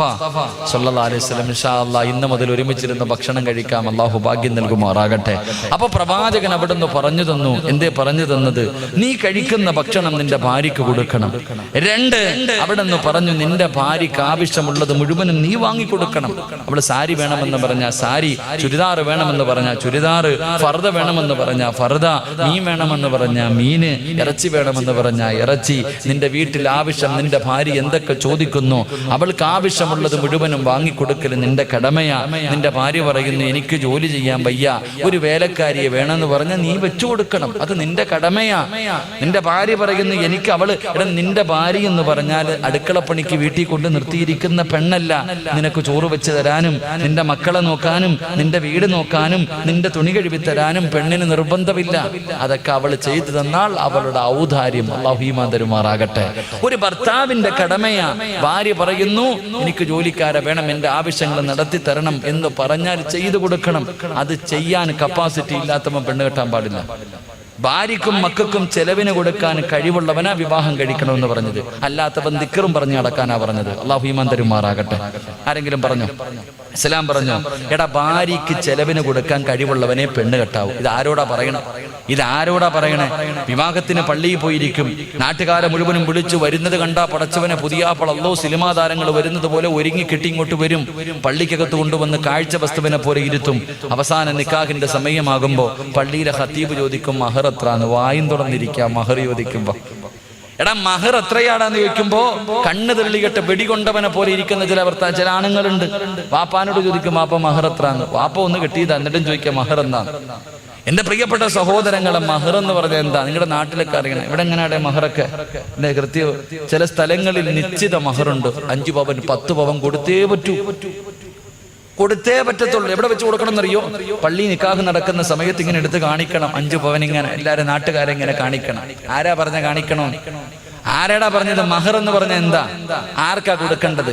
സല്ലല്ലാഹു അലൈഹി വസല്ലം. ഇൻഷാ അല്ലാഹ് ഇന്ന് മുതൽ ഒരുമിച്ചിരുന്ന് ഭക്ഷണം കഴിക്കാം. അള്ളാഹു ഭാഗ്യം നൽകുമാറാകട്ടെ. അപ്പൊ പ്രവാചകൻ അവിടുന്ന് പറഞ്ഞു തന്നു. എന്തേ പറഞ്ഞു തന്നത്? നീ കഴിക്കുന്ന ഭക്ഷണം നിന്റെ ഭാര്യയ്ക്ക് കൊടുക്കണം. 2, അവിടുന്ന് പറഞ്ഞു നിന്റെ ഭാര്യയ്ക്ക് ആവശ്യമുള്ളത് മുഴുവനും നീ വാങ്ങിക്കൊടുക്കണം. അവള് സാരി വേണമെന്ന് പറഞ്ഞാൽ സാരി, ചുരിദാർ വേണമെന്ന് പറഞ്ഞാൽ ചുരിദാർ, ഫർദ വേണമെന്ന് പറഞ്ഞാൽ ഫർദ, മീൻ വേണമെന്ന് പറഞ്ഞാൽ മീന്, ഇറച്ചി വേണമെന്ന് പറഞ്ഞാൽ ഇറച്ചി. നിന്റെ വീട്ടിൽ ആവശ്യം നിന്റെ ഭാര്യ എന്തൊക്കെ ചോദിക്കുന്നു അവൾക്ക് ആവശ്യമുള്ളത് മുഴുവനും വാങ്ങിക്കൊടുക്കൽ നിന്റെ കടമയാ. നിന്റെ ഭാര്യ പറയുന്നു എനിക്ക് ജോലി ചെയ്യാൻ വയ്യ, ഒരു വേലക്കാരിയെ വേണമെന്ന് പറഞ്ഞാൽ നീ വെച്ചു കൊടുക്കണം. അത് നിന്റെ കടമയാ. നിന്റെ ഭാര്യ പറയുന്നു എനിക്ക് അവള്, നിന്റെ ഭാര്യ എന്ന് പറഞ്ഞാൽ അടുക്കളപ്പണിക്ക് വീട്ടിൽ കൊണ്ട് നിർത്തിയിരിക്കുന്ന പെണ്ണല്ല. നിനക്ക് ചോറ് വെച്ച് തരാനും നിന്റെ മക്കളെ നോക്കാനും നിന്റെ വീട് നോക്കാനും നിന്റെ തുണി കഴുകി തരാനും പെണ്ണിന് നിർബന്ധമില്ല. അതൊക്കെ അവൾ ചെയ്തു തന്നാൽ അവളുടെ ഔദാര്യം. അല്ലാഹു ഈമാൻ തരുമാറാകട്ടെ. ഒരു ഭർത്താവിന്റെ കടമയാ. ഭാര്യ പറയുന്നു എനിക്ക് ജോലിക്കാരെ വേണം, എന്റെ ആവശ്യങ്ങൾ നടത്തി തരണം എന്ന് പറഞ്ഞാൽ ചെയ്തു കൊടുക്കണം. അത് ചെയ്യാൻ കപ്പാസിറ്റി ഇല്ലാത്തവൻ പെണ്ണ് കെട്ടാൻ പാടില്ല. ഭാര്യക്കും മക്കൾക്കും ചെലവിന് കൊടുക്കാൻ കഴിവുള്ളവനാ വിവാഹം കഴിക്കണമെന്ന് പറഞ്ഞത്. അല്ലാത്തവൻ ദിക്റും പറഞ്ഞു നടക്കാനാ പറഞ്ഞത്. അല്ലാഹു ഈമാൻ തരുമാറാകട്ടെ. ആരെങ്കിലും പറഞ്ഞോ? ഇസ്ലാം പറഞ്ഞോ? എടാ, ഭാര്യയ്ക്ക് ചെലവിന് കൊടുക്കാൻ കഴിവുള്ളവനെ പെണ്ണ് കെട്ടാവൂ. ഇത് ആരോടാ പറയണം? വിവാഹത്തിന് പള്ളിയിൽ പോയിരിക്കും. നാട്ടുകാരെ മുഴുവനും വിളിച്ചു വരുന്നത് കണ്ടാ പടച്ചവനെ പുതിയാപ്പളല്ലോ സിനിമാ താരങ്ങൾ വരുന്നത് പോലെ ഒരുങ്ങി കെട്ടി ഇങ്ങോട്ട് വരും. പള്ളിക്കകത്ത് കൊണ്ടുവന്ന് കാഴ്ച വസ്തുവിനെ പോലെ ഇരുത്തും. അവസാന നിക്കാഹിന്റെ സമയമാകുമ്പോ പള്ളിയിലെ ഖത്തീബ് ചോദിക്കും മഹർ എത്രാന്ന്. വായും തുറന്നിരിക്കാം മഹർ ചോദിക്കുമ്പോ. എടാ, മഹർ എത്രയാടാന്ന് ചോദിക്കുമ്പോ കണ്ണ് തെള്ളികെട്ട് വെടികൊണ്ടവനെ പോലെ ഇരിക്കുന്ന ചില ആണുങ്ങളുണ്ട്. വാപ്പാനോട് ചോദിക്കും വാപ്പ മഹർ എത്രാന്ന്. വാപ്പ ഒന്ന് കെട്ടിയതാ, എന്നിട്ടും ചോദിക്കാം മഹർ എന്താന്ന്. എന്റെ പ്രിയപ്പെട്ട സഹോദരങ്ങളെ, മഹർ എന്ന് പറഞ്ഞാൽ എന്താ? നിങ്ങളുടെ നാട്ടിലൊക്കെ അറിയണം. ഇവിടെ എങ്ങനെയാടെ മഹറൊക്കെ? കൃത്യം ചില സ്ഥലങ്ങളിൽ നിശ്ചിത മഹറുണ്ട്. 5 പവൻ 10 പവൻ കൊടുത്തേ പറ്റത്തുള്ളൂ. എവിടെ വെച്ച് കൊടുക്കണം എന്നറിയോ? പള്ളി നിക്കാഹ് നടക്കുന്ന സമയത്ത് ഇങ്ങനെ എടുത്ത് കാണിക്കണം. 5 പവൻ ഇങ്ങനെ എല്ലാവരും നാട്ടുകാരെ ഇങ്ങനെ കാണിക്കണം. ആരാ പറഞ്ഞ കാണിക്കണോ? ആരാടാ പറഞ്ഞത്? മഹർ എന്ന് പറഞ്ഞ എന്താ? ആർക്കാ കൊടുക്കേണ്ടത്?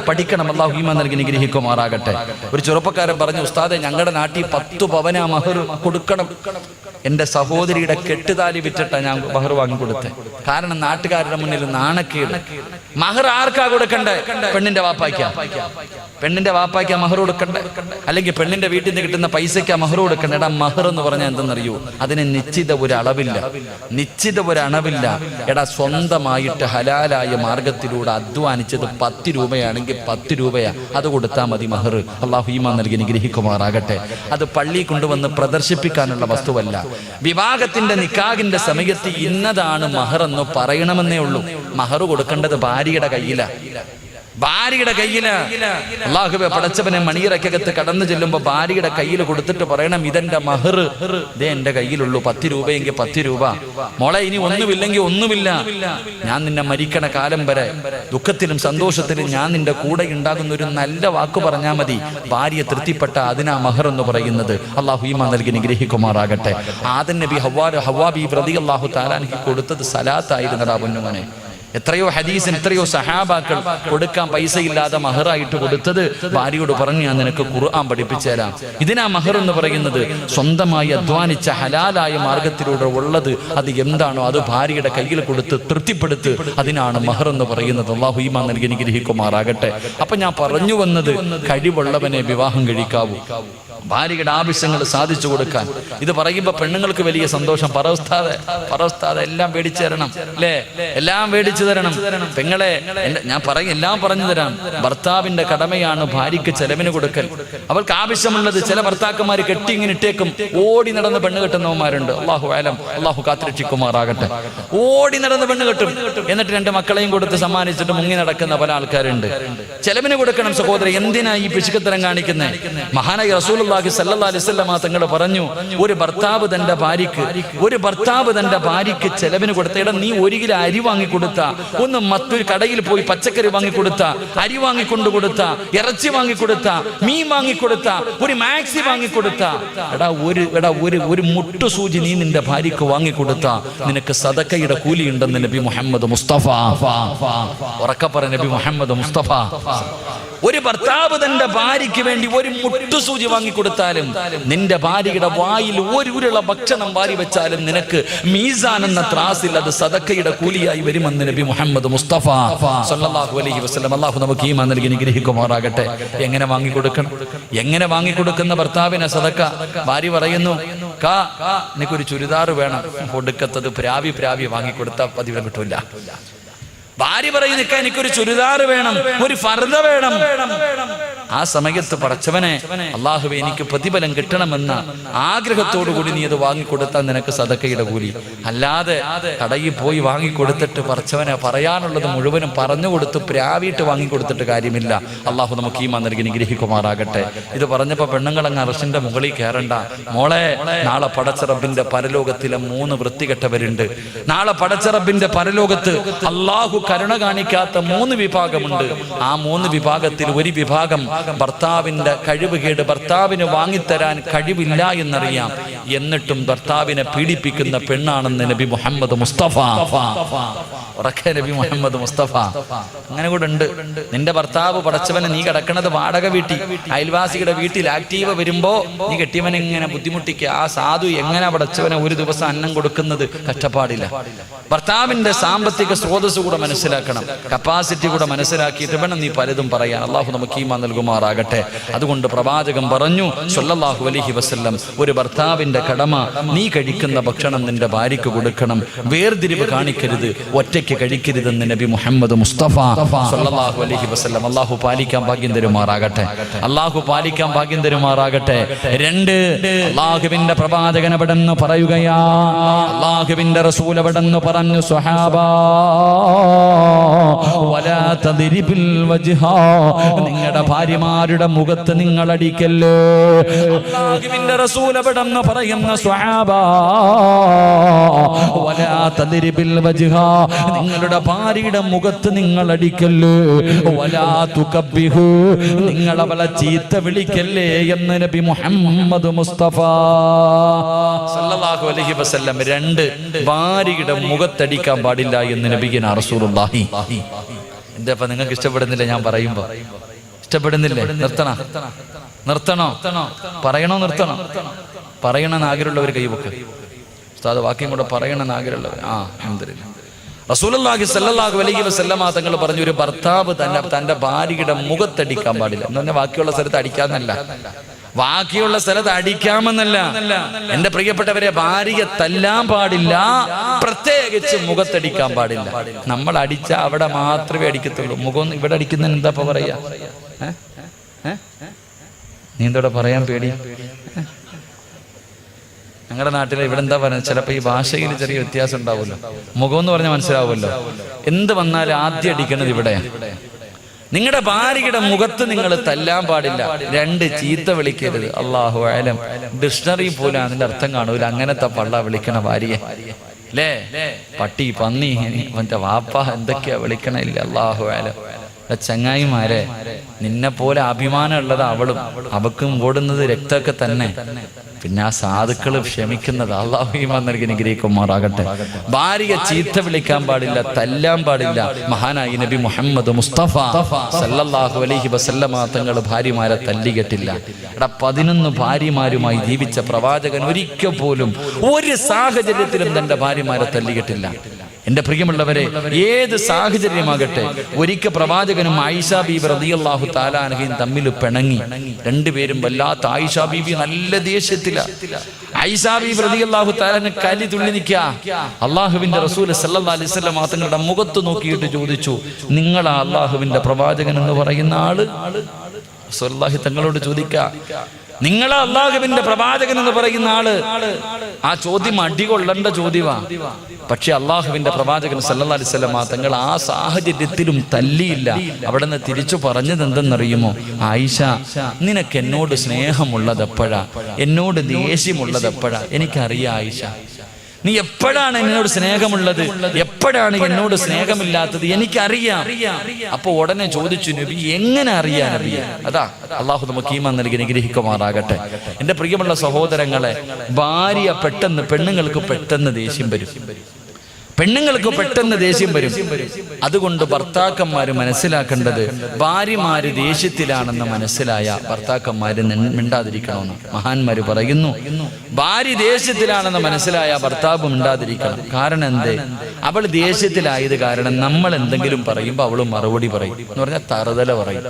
പഠിക്കണം. അല്ലാഹു ഈമാൻ നൽകി അനുഗ്രഹിക്കുമാറാകട്ടെ. ഒരു ചെറുപ്പക്കാരൻ പറഞ്ഞു, ഉസ്താദെ ഞങ്ങളുടെ നാട്ടിൽ 10 പവനാ മഹർ കൊടുക്കണം. എന്റെ സഹോദരിയുടെ കെട്ടുതാലി വിറ്റിട്ടാ ഞാൻ മഹർ വാങ്ങിക്കൊടുത്തെ. കാരണം നാട്ടുകാരുടെ മുന്നിൽ നാണക്കേട്. മഹർ ആർക്കാ കൊടുക്കണ്ടേ? പെണ്ണിന്റെ വാപ്പായ്ക്കാ മഹർ കൊടുക്കണ്ടേ? അല്ലെങ്കിൽ പെണ്ണിന്റെ വീട്ടിൽ നിന്ന് കിട്ടുന്ന പൈസയ്ക്കാ മഹർ കൊടുക്കണ്ടേ? എടാ, മഹർ എന്ന് പറഞ്ഞാൽ എന്തെന്നറിയോ? അതിന് നിശ്ചിത ഒരു അളവില്ല. എടാ, സ്വന്തമായിട്ട് ഹലാലായ മാർഗത്തിലൂടെ അധ്വാനിച്ചത് 10 രൂപയാണെങ്കിൽ 10 രൂപയാ, അത് കൊടുത്താൽ മതി മഹർ. അല്ലാഹു ഈമാൻ നൽകി അനുഗ്രഹിക്കുമാറാകട്ടെ. അത് പള്ളി കൊണ്ടുവന്ന് പ്രദർശിപ്പിക്കാനുള്ള വസ്തുവല്ല. വിവാഹത്തിന്റെ നിക്കാഹിന്റെ സമയത്ത് ഇന്നതാണ് മഹർ എന്ന് പറയണമെന്നേ ഉള്ളൂ. മഹർ കൊടുക്കേണ്ടത് ഭാര്യയുടെ കയ്യിലാ. ഭാര്യയുടെ കയ്യില് അല്ലാഹുവേ പടച്ചവനെ മണിയറക്കകത്ത് കടന്നു ചെല്ലുമ്പോ ഭാര്യയുടെ കയ്യിൽ കൊടുത്തിട്ട് പറയണം, ഇതെന്റെ മഹർ, ഇതേ എന്റെ കയ്യിലുള്ളൂ, 10 രൂപയെങ്കിൽ 10 രൂപ. മോളെ ഇനി ഒന്നുമില്ലെങ്കിൽ ഒന്നുമില്ല, ഞാൻ നിന്നെ മരിക്കണ കാലം വരെ ദുഃഖത്തിലും സന്തോഷത്തിലും ഞാൻ നിന്റെ കൂടെ ഉണ്ടാകുന്ന ഒരു നല്ല വാക്ക് പറഞ്ഞാൽ മതി. ഭാര്യ തൃപ്തിപ്പെട്ട അതിനാ മഹർ എന്ന് പറയുന്നത്. അള്ളാഹു ഈമാൻ നൽകി നിഗ്രഹിക്കുമാറാകട്ടെ. ആദം നബി ഹവ്വാ ബീവി റളിയല്ലാഹു തആല അൻഹു കൊടുത്തത് സലാത്തായിരുന്നടാ പൊന്നുമോനെ. എത്രയോ ഹദീസിന് എത്രയോ സഹാബാക്കൾ കൊടുക്കാൻ പൈസ ഇല്ലാതെ മഹറായിട്ട് കൊടുത്തത് ഭാര്യയോട് പറഞ്ഞു, ഞാൻ നിനക്ക് ഖുർആൻ പഠിപ്പിച്ചു തരാം. ഇതിനാ മഹർ എന്ന് പറയുന്നത്. സ്വന്തമായി അധ്വാനിച്ച ഹലാലായ മാർഗത്തിലൂടെ ഉള്ളത് അത് എന്താണോ അത് ഭാര്യയുടെ കയ്യിൽ കൊടുത്ത് തൃപ്തിപ്പെടുത്ത്, അതിനാണ് മഹർ എന്ന് പറയുന്നത്. അല്ലാഹു ഈമാൻ നൽകി അനുഗ്രഹിക്കുമാറാകട്ടെ. അപ്പൊ ഞാൻ പറഞ്ഞു വന്നത്, കഴിവുള്ളവനെ വിവാഹം കഴിക്കാവൂ, ഭാര്യയുടെ ആവശ്യങ്ങൾ സാധിച്ചു കൊടുക്കാൻ. ഇത് പറയുമ്പോൾ പെണ്ണുങ്ങൾക്ക് വലിയ സന്തോഷം. പറവസ്ഥാതെ എല്ലാം മേടിച്ചു തരണം അല്ലേ, എല്ലാം മേടിച്ചു തരണം. പെങ്ങളെ എല്ലാം പറഞ്ഞു തരാം. ഭർത്താവിന്റെ കടമയാണ് ഭാര്യയ്ക്ക് ചെലവിന് കൊടുക്കൽ. അവൾക്ക് ആവശ്യമുള്ളത് ചില ഭർത്താക്കന്മാര് കെട്ടി ഇങ്ങനെ ഇട്ടേക്കും, ഓടി നടന്ന് പെണ്ണ് കെട്ടുന്നവന്മാരുണ്ട്. അള്ളാഹു കാത്തിരക്ഷിക്കുമാറാകട്ടെ. ഓടി നടന്ന് പെണ്ണ് കെട്ടും, എന്നിട്ട് 2 മക്കളെയും കൊടുത്ത് സമ്മാനിച്ചിട്ട് മുങ്ങി നടക്കുന്ന പല ആൾക്കാരുണ്ട്. ചെലവിന് കൊടുക്കണം സഹോദരൻ. എന്തിനാ ഈ പിശുക്കത്തരം കാണിക്കുന്നത്? മഹാനായ റസൂലുള്ളാഹി സല്ലല്ലാഹു അലൈഹി വസല്ലം തങ്ങൾ പറഞ്ഞു, ഒരു ഭർത്താവ് തന്റെ ഭാര്യയ്ക്ക് ചെലവിന് കൊടുത്ത, ഇടം നീ 1 കിലോ അരി വാങ്ങിക്കൊടുത്ത, ഒന്ന് മറ്റൊരു കടയിൽ പോയി പച്ചക്കറി വാങ്ങിക്കൊടുത്ത, അരി വാങ്ങിക്കൊണ്ടു കൊടുത്ത, ഇറച്ചി വാങ്ങിക്കൊടുത്ത, മീൻ വാങ്ങിക്കൊടുത്ത, ഒരു മാക്സി വാങ്ങിക്കൊടുത്ത, ഒരു മുട്ടുസൂചി നീ നിന്റെ ഭാര്യയ്ക്ക് വാങ്ങിക്കൊടുത്ത, നിനക്ക് സദക്കയുടെ കൂലിയുണ്ടെന്ന് നബി മുഹമ്മദ് മുസ്തഫ. ഉറക്കപ്പറ നബി മുഹമ്മദ് മുസ്തഫ. ഒരു ഭർത്താവ് തന്റെ ഭാര്യയ്ക്ക് വേണ്ടി ഒരു മുട്ടുസൂചി വാങ്ങിക്കൊടുത്താലും, നിന്റെ ഭാര്യയുടെ വായിൽ ഒരു ഉരുള ഭക്ഷണം വാരി വെച്ചാലും നിനക്ക് മീസാൻ എന്ന ത്രാസിൽ അത് സദക്കയുടെ കൂലിയായി വരുമെന്ന് നബി മുഹമ്മദ് മുസ്തഫ സല്ലല്ലാഹു അലൈഹി വസല്ലം. അല്ലാഹു നമുക്ക് ഈമാൻ നൽകി അനുഗ്രഹിക്കുമാറാകട്ടെ. എങ്ങനെ വാങ്ങിക്കൊടുക്കണം? എങ്ങനെ വാങ്ങിക്കൊടുക്കുന്ന ഭർത്താവിനെ സദക്ക? ഭാര്യ പറയുന്നു, എനിക്കൊരു ചുരിദാർ വേണം. കൊടുക്കത്തത് പ്രാവി വാങ്ങിക്കൊടുത്താൽ പതിവ് കിട്ടൂല. ഭാര്യ പറയുന്ന, എനിക്കൊരു ചുരിദാർ വേണം, ഒരു ഫർദ വേണം. ആ സമയത്ത് പടച്ചവനെ, അല്ലാഹുവേ എനിക്ക് പ്രതിഫലം കിട്ടണമെന്ന ആഗ്രഹത്തോടുകൂടി നീ അത് വാങ്ങിക്കൊടുത്താൽ നിനക്ക് സദക്കയുടെ കൂലി. അല്ലാതെ കടയിൽ പോയി വാങ്ങിക്കൊടുത്തിട്ട് പടച്ചവനെ പറയാനുള്ളത് മുഴുവനും പറഞ്ഞു കൊടുത്ത് പ്രാവിയിട്ട് വാങ്ങിക്കൊടുത്തിട്ട് കാര്യമില്ല. അല്ലാഹു നമുക്ക് ഈമാൻ നൽകി അനുഗ്രഹിക്കുമാറാകട്ടെ. ഇത് പറഞ്ഞപ്പോ പെണ്ണുങ്ങളങ്ങ് അർശിന്റെ മുകളിൽ കയറണ്ട. മോളെ, നാളെ പടച്ച റബ്ബിന്റെ പരലോകത്തിലെ 3 വൃത്തികെട്ടവരുണ്ട്. നാളെ പടച്ച റബ്ബിന്റെ പരലോകത്ത് അല്ലാഹു കരുണ കാണിക്കാത്ത 3 വിഭാഗമുണ്ട്. ആ 3 വിഭാഗത്തിൽ ഒരു വിഭാഗം ഭർത്താവിന്റെ കഴിവുകേട്, ഭർത്താവിന് വാങ്ങിത്തരാൻ കഴിവില്ല എന്നറിയാം, എന്നിട്ടും ഭർത്താവിനെ പീഡിപ്പിക്കുന്ന പെണ്ണാണെന്ന് നബി മുഹമ്മദ് മുസ്തഫ. നബി മുഹമ്മദ് മുസ്തഫ. അങ്ങനെ കൂടെ ഉണ്ട്. നിന്റെ ഭർത്താവ് പടച്ചവനെ, നീ കിടക്കണത് വാടക വീട്ടിൽ, അയൽവാസിയുടെ വീട്ടിൽ ആക്റ്റീവ് വരുമ്പോ നീ കെട്ടിയവനെ ഇങ്ങനെ ബുദ്ധിമുട്ടിക്കുക. ആ സാധു എങ്ങനെ പടച്ചവനെ ഒരു ദിവസം അന്നം കൊടുക്കുന്നത്? കഷ്ടപ്പാടില്ല. ഭർത്താവിന്റെ സാമ്പത്തിക സ്രോതസ് കൂടെ മനസ്സിലാക്കണം, കപ്പാസിറ്റി കൂടെ മനസ്സിലാക്കിയിട്ട് വേണം നീ പലതും പറയാൻ. അള്ളാഹു നമുക്ക് ഈമാൻ നൽകുമാറാകട്ടെ. അതുകൊണ്ട് പ്രവാചകൻ പറഞ്ഞു സല്ലല്ലാഹു അലൈഹി വസല്ലം, ഒരു ഭർത്താവിന്റെ കടമ, നീ കഴിക്കുന്ന ഭക്ഷണം നിന്റെ ഭാര്യയ്ക്ക് കൊടുക്കണം, വേർതിരിവ് കാണിക്കരുത്, ഒറ്റയ്ക്ക് കഴിക്കരുതെന്ന് നബി മുഹമ്മദ് മുസ്തഫ സല്ലല്ലാഹു അലൈഹി വസല്ലം. അള്ളാഹു പാലിക്കാൻ ഭാഗ്യം തരുമാറാകട്ടെ. അള്ളാഹു പാലിക്കാൻ ഭാഗ്യം തരുമാറാകട്ടെ. 2, അള്ളാഹുവിന്റെ പ്രവാചകൻ എവിടെന്ന് പറയുകയാ, അള്ളാഹുവിന്റെ റസൂൽ എവിടെന്ന് പറഞ്ഞു, സ്വഹാബാ വലാ തദ്രിബിൽ വജ്ഹ, നിങ്ങളുടെ ഭാര്യമാരുടെ മുഖത്ത് നിങ്ങൾ അടിക്കല്ലേ. അല്ലാഹുവിന്റെ റസൂൽ എവിടെന്ന് പറയുന്ന സ്വഹാബാ വലാ തദ്രിബിൽ വജ്ഹ, നിങ്ങളുടെ ഭാര്യയുടെ മുഖത്ത് നിങ്ങൾ അടിക്കല്ലേ. വലാ തുകബ്ബിഹു, നിങ്ങൾ അവളെ ചീത്ത വിളിക്കല്ലേ എന്ന് നബി മുഹമ്മദ് മുസ്തഫ സല്ലല്ലാഹു അലൈഹി വസല്ലം. 2, ഭാര്യയുടെ മുഖത്തടിക്കാൻ പാടില്ല എന്ന് നബിഗിന റസൂലുള്ളാഹി. എന്താ നിങ്ങൾക്ക് ഇഷ്ടപ്പെടുന്നില്ല ഞാൻ പറയുമ്പോ? ഇഷ്ടപ്പെടുന്നില്ലേ? നിർത്തണോ? നിർത്തണോ? പറയണമെന്ന് ആഗ്രഹമുള്ളവർ കൈവക്ക്. ഉസ്താദ് വാക്യം കൂടെ പറയണമെന്ന് ആഗ്രഹമുള്ളവർ. അൽഹംദുലില്ലാഹ്. റസൂലുള്ളാഹി സ്വല്ലല്ലാഹു അലൈഹി വസല്ലമ തങ്ങൾ പറഞ്ഞു, ഒരു ഭർത്താവ് തന്റെ ഭാര്യയുടെ മുഖത്തടിക്കാൻ പാടില്ല എന്ന് പറഞ്ഞാൽ ബാക്കിയുള്ള സ്ഥലത്ത് അടിക്കാന്നല്ല, ബാക്കിയുള്ള സ്ഥലത്ത് അടിക്കാമെന്നല്ല. എന്റെ പ്രിയപ്പെട്ടവരെ, ഭാര്യയെ തല്ലാൻ പാടില്ല, പ്രത്യേകിച്ച് മുഖത്തടിക്കാൻ പാടില്ല. നമ്മൾ അടിച്ച അവിടെ മാത്രമേ അടിക്കത്തുള്ളൂ. മുഖം ഇവിടെ അടിക്കുന്നതിന് എന്താ പറയാ? നീ എന്തോടെ പറയാൻ പേടി? ഞങ്ങളുടെ നാട്ടിൽ ഇവിടെ എന്താ പറയുന്നത്, ചിലപ്പോൾ ഈ ഭാഷയിൽ ചെറിയ വ്യത്യാസം ഉണ്ടാവുമല്ലോ. മുഖം എന്ന് പറഞ്ഞാൽ മനസ്സിലാവുമല്ലോ. എന്ത് വന്നാലും ആദ്യം അടിക്കണത് ഇവിടെയാണ്. നിങ്ങളുടെ ഭാര്യയുടെ മുഖത്ത് നിങ്ങൾ തല്ലാൻ പാടില്ല. 2 ചീത്ത വിളിക്കരുത്. അല്ലാഹു അഅലം. ഡിക്ഷണറി പോലും അതിന്റെ അർത്ഥം കാണൂല അങ്ങനത്തെ പള്ള വിളിക്കണ ഭാര്യയെ അല്ലേ. പട്ടി, പന്നി, അവന്റെ വാപ്പ എന്തൊക്കെയാ വിളിക്കണില്ല. അല്ലാഹു അഅലം. ചങ്ങായിമാരെ, നിന്നെ പോലെ അഭിമാനം ഉള്ളത് അവളും, അവക്കും ഓടുന്നത് രക്തമൊക്കെ തന്നെ. പിന്നെ ആ സാധുക്കൾ ക്ഷമിക്കുന്നത്. അല്ലാഹു ഈമാൻ നൽകി അനുഗ്രഹിക്കുമാറാകട്ടെ. ഭാര്യയെ ചീത്ത വിളിക്കാൻ പാടില്ല, തല്ലാൻ പാടില്ല. മഹാനായി നബി മുഹമ്മദ് മുസ്തഫ സല്ലല്ലാഹു അലൈഹി വസല്ലമ തങ്ങൾ ഭാര്യമാരെ തല്ലികെട്ടില്ല. 11 ഭാര്യമാരുമായി ജീവിച്ച പ്രവാചകൻ ഒരിക്കൽ പോലും ഒരു സാഹചര്യത്തിലും തന്റെ ഭാര്യമാരെ തല്ലികെട്ടില്ല. എന്റെ പ്രിയമുള്ളവരെ, ഏത് സാഹചര്യമാകട്ടെ, ഒരിക്കൽ പ്രവാചകനും ആയിഷ ബീബി റളിയല്ലാഹു തആല അൻഹയും തമ്മിൽ പിണങ്ങി. 2 പേരും വല്ലാത്ത. ആയിഷ ബീബി നല്ല ദേഷ്യത്തിലാ. ആയിഷ ബീബി റളിയല്ലാഹു തആല കലി തുള്ളി നിൽക്കുക. അള്ളാഹുവിന്റെ റസൂൽ സല്ലല്ലാഹു അലൈഹി വസല്ലം തങ്ങളുടെ മുഖത്ത് നോക്കിയിട്ട് ചോദിച്ചു, നിങ്ങളാ അള്ളാഹുവിന്റെ പ്രവാചകൻ എന്ന് പറയുന്ന ആള്? റസൂലുള്ളാഹി തങ്ങളോട് ചോദിക്കുക, നിങ്ങളാ അള്ളാഹുവിന്റെ പ്രവാചകൻ എന്ന് പറയുന്ന ആള്? ആ ചോദ്യം അടികൊള്ളേണ്ട ചോദ്യമാ. പക്ഷെ അള്ളാഹുവിന്റെ പ്രവാചകൻ സല്ലല്ലാഹു അലൈഹി വസല്ലം തങ്ങൾ ആ സാഹചര്യത്തിലും തല്ലിയില്ല. അവിടെ നിന്ന് തിരിച്ചു പറഞ്ഞത് എന്തെന്നറിയുമോ? ആയിഷ, നിനക്ക് എന്നോട് സ്നേഹമുള്ളത് എപ്പോഴാ, എന്നോട് ദേഷ്യമുള്ളത് എപ്പോഴാ? എനിക്കറിയാം ആയിഷ, നീ എപ്പോഴാണ് എന്നോട് സ്നേഹമുള്ളത്, എപ്പോഴാണ് എന്നോട് സ്നേഹമില്ലാത്തത്, എനിക്കറിയാം. അപ്പൊ ഉടനെ ചോദിച്ചു, നബി എങ്ങനെ അറിയാൻ നബിയെ? അതാ അള്ളാഹു നമുക്ക് ഈമാൻ നൽകി അനുഗ്രഹിക്കുമാറാകട്ടെ. എന്റെ പ്രിയമുള്ള സഹോദരങ്ങളെ, ഭാര്യ പെട്ടെന്ന്, പെണ്ണുങ്ങൾക്ക് പെട്ടെന്ന് ദേഷ്യം വരും. പെണ്ണുങ്ങൾക്ക് പെട്ടെന്ന് ദേഷ്യം വരും. അതുകൊണ്ട് ഭർത്താക്കന്മാര് മനസ്സിലാക്കേണ്ടത്, ഭാര്യമാര് ദേഷ്യത്തിലാണെന്ന് മനസ്സിലായ ഭർത്താക്കന്മാര് മിണ്ടാതിരിക്കണമെന്ന് മഹാന്മാര് പറയുന്നു. ഭാര്യ ദേഷ്യത്തിലാണെന്ന് മനസ്സിലായ ഭർത്താവ് മിണ്ടാതിരിക്കണം. കാരണം എന്തേ? അവൾ ദേഷ്യത്തിലായത് കാരണം നമ്മൾ എന്തെങ്കിലും പറയുമ്പോൾ അവള് മറുപടി പറയും. എന്ന് പറഞ്ഞാൽ തറുതല പറയും.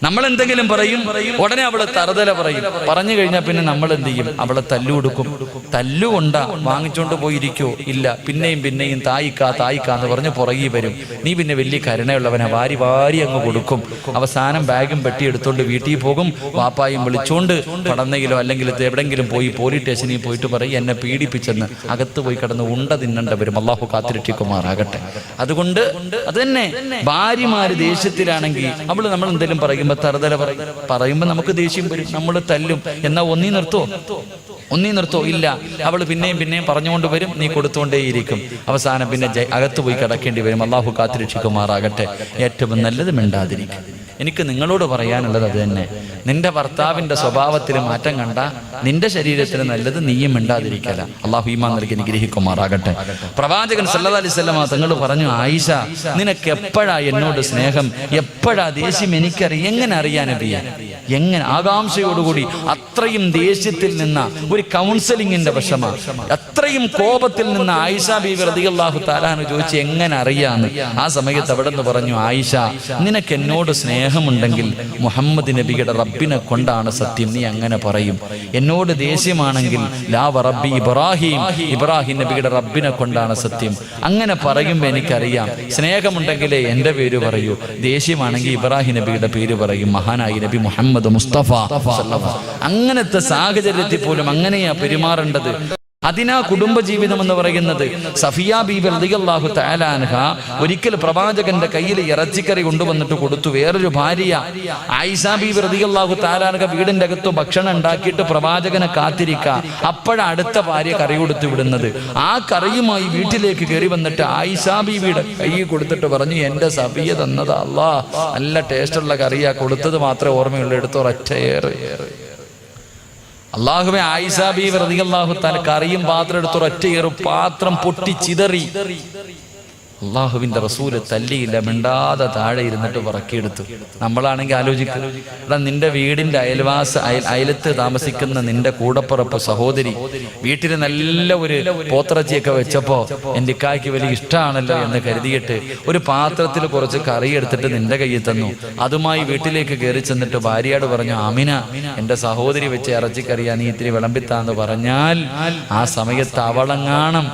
നമ്മൾ എന്തെങ്കിലും പറയും, ഉടനെ അവള് തറുതല പറയും. പറഞ്ഞു കഴിഞ്ഞാൽ പിന്നെ നമ്മൾ എന്ത് ചെയ്യും? അവളെ തല്ലുകൊടുക്കും. തല്ലുകൊണ്ടാ വാങ്ങിച്ചോണ്ട് പോയിരിക്കോ? ഇല്ല. പിന്നെയും പിന്നെയും തായിക്കാന്ന് പറഞ്ഞ് പുറകെ വരും. നീ പിന്നെ വലിയ കരുണയുള്ളവനെ, വാരി അങ്ങ് കൊടുക്കും. അവസാനം ബാഗും പെട്ടി എടുത്തോണ്ട് വീട്ടിൽ പോകും. വാപ്പായും വിളിച്ചോണ്ട് പടന്നയിലോ അല്ലെങ്കിൽ എവിടെങ്കിലും പോയി പോലീസ് സ്റ്റേഷനിൽ പോയിട്ട് പറയും, എന്നെ പീഡിപ്പിച്ചെന്ന്. അകത്ത് പോയി കിടന്ന് ഉണ്ട തിന്നണ്ട വരും. അള്ളാഹു കാത്തിരക്ഷിക്കുമാറാകട്ടെ. അതുകൊണ്ട് അത് തന്നെ, ഭാര്യമാര് ദേഷ്യത്തിലാണെങ്കിൽ അവള് നമ്മൾ എന്തെങ്കിലും പറയുമ്പോൾ തറുതല പറയുമ്പോ നമുക്ക് ദേഷ്യം വരും, നമ്മൾ തല്ലും. എന്നാ ഒന്നീ നിർത്തോ? ഇല്ല. അവള് പിന്നെയും പറഞ്ഞുകൊണ്ട് വരും, നീ കൊടുത്തുകൊണ്ടേയിരിക്കും. അവസാനം പിന്നെ അകത്ത് പോയി കിടക്കേണ്ടി വരും. അള്ളാഹു കാത്തിരക്ഷിക്കുമാറാകട്ടെ. ഏറ്റവും നല്ലത് മിണ്ടാതിരിക്കും. എനിക്ക് നിങ്ങളോട് പറയാനുള്ളത് അത് തന്നെ. നിന്റെ ഭർത്താവിന്റെ സ്വഭാവത്തിൽ മാറ്റം കണ്ട നിന്റെ ശരീരത്തിന് നല്ലത് നീയും മിണ്ടാതിരിക്കല. അള്ളാഹു ഈമാൻ നൽകി അനുഗ്രഹിക്കുമാറാകട്ടെ. പ്രവാചകൻ സല്ലല്ലാഹു അലൈഹി വസല്ലം തങ്ങൾ പറഞ്ഞു, ആയിഷ, നിനക്ക് എപ്പോഴാ എന്നോട് സ്നേഹം, എപ്പോഴാ ദേഷ്യം? എനിക്കറിയാം. എങ്ങനെ അറിയാൻ നബിയെ? എങ്ങനെ? ആകാംക്ഷയോടുകൂടി അത്രയും ദേഷ്യത്തിൽ നിന്ന ഒരു കൗൺസിലിങ്ങിന്റെ വശമാ, അത്രയും കോപത്തിൽ നിന്ന് ആയിഷ ബീവി റളിയല്ലാഹു തആല ചോദിച്ചു, എങ്ങനെ അറിയാന്ന്? ആ സമയത്ത് അവിടെ നിന്ന് പറഞ്ഞു, ആയിഷ, നിനക്ക് എന്നോട് സ്നേഹമുണ്ടെങ്കിൽ മുഹമ്മദ് നബിയുടെ റബ്ബിനെ കൊണ്ടാണ് സത്യം, നീ അങ്ങനെ പറയും. എന്നോട് ദേഷ്യമാണെങ്കിൽ ലാ വറബ്ബി ഇബ്രാഹിം നബിയുടെ റബ്ബിനെ കൊണ്ടാണ് സത്യം. അങ്ങനെ പറയുമ്പോൾ എനിക്കറിയാം. സ്നേഹമുണ്ടെങ്കിലേ എൻ്റെ പേര് പറയൂ, ദേഷ്യമാണെങ്കിൽ ഇബ്രാഹിം നബിയുടെ പേര് പറയും. മഹാനായി നബി മുഹമ്മദ് മുസ്തഫ. അങ്ങനത്തെ സാഹചര്യത്തിൽ പോലും അങ്ങനെയാ പെരുമാറേണ്ടത്. അതിനാ കുടുംബജീവിതം എന്ന് പറയുന്നത്. സഫിയ ബീബി റളിയല്ലാഹു തആല അൻഹ ഒരിക്കൽ പ്രവാചകന്റെ കയ്യിൽ ഇറച്ചിക്കറി കൊണ്ടുവന്നിട്ട് കൊടുത്തു. വേറൊരു ഭാര്യ ആയിഷ ബീബി റളിയല്ലാഹു തആല അൻഹ വീടിന്റെ അകത്ത് ഭക്ഷണം ഉണ്ടാക്കിയിട്ട് പ്രവാചകനെ കാത്തിരിക്കുക. അപ്പോഴാണ് അടുത്ത ഭാര്യ കറി കൊടുത്തു വിടുന്നത്. ആ കറിയുമായി വീട്ടിലേക്ക് കയറി വന്നിട്ട് ആയിഷ ബീബിയുടെ കൈ കൊടുത്തിട്ട് പറഞ്ഞു, എന്റെ സഫിയ തന്നതാ, അല്ലാഹ് നല്ല ടേസ്റ്റുള്ള കറിയാ, കൊടുത്തത് മാത്രമേ ഓർമ്മയുള്ളൂ, എടുത്തോ ഒറ്റയേറെ. അള്ളാഹുവേ, ആയിഷ ബീവി റളിയല്ലാഹു തആല കറിയും പാത്രം എടുത്ത് ഒറ്റയേറും, പാത്രം പൊട്ടി ചിതറി. അള്ളാഹുവിന്റെ റസൂല് തല്ലിയില്ല, മിണ്ടാതെ താഴെ ഇരുന്നിട്ട് പറക്കിയെടുത്തു. നമ്മളാണെങ്കിൽ ആലോചിക്കും, എടാ നിന്റെ വീടിന്റെ അയലത്ത് താമസിക്കുന്ന നിന്റെ കൂടപ്പുറപ്പ് സഹോദരി വീട്ടിൽ നല്ല ഒരു പോത്തിറച്ചിയൊക്കെ വെച്ചപ്പോ എൻ്റെ ഇക്കായ്ക്ക് വലിയ ഇഷ്ടമാണല്ലോ എന്ന് കരുതിയിട്ട് ഒരു പാത്രത്തിൽ കുറച്ച് കറി എടുത്തിട്ട് നിന്റെ കയ്യിൽ തന്നു. അതുമായി വീട്ടിലേക്ക് കയറി ചെന്നിട്ട് ഭാര്യയോട് പറഞ്ഞു, ആമിന, എന്റെ സഹോദരി വെച്ച് ഇറച്ചിക്കറിയാ, നീ ഇത്തിരി വിളമ്പിത്താന്ന് പറഞ്ഞാൽ ആ സമയത്ത് അവളങ്ങാണം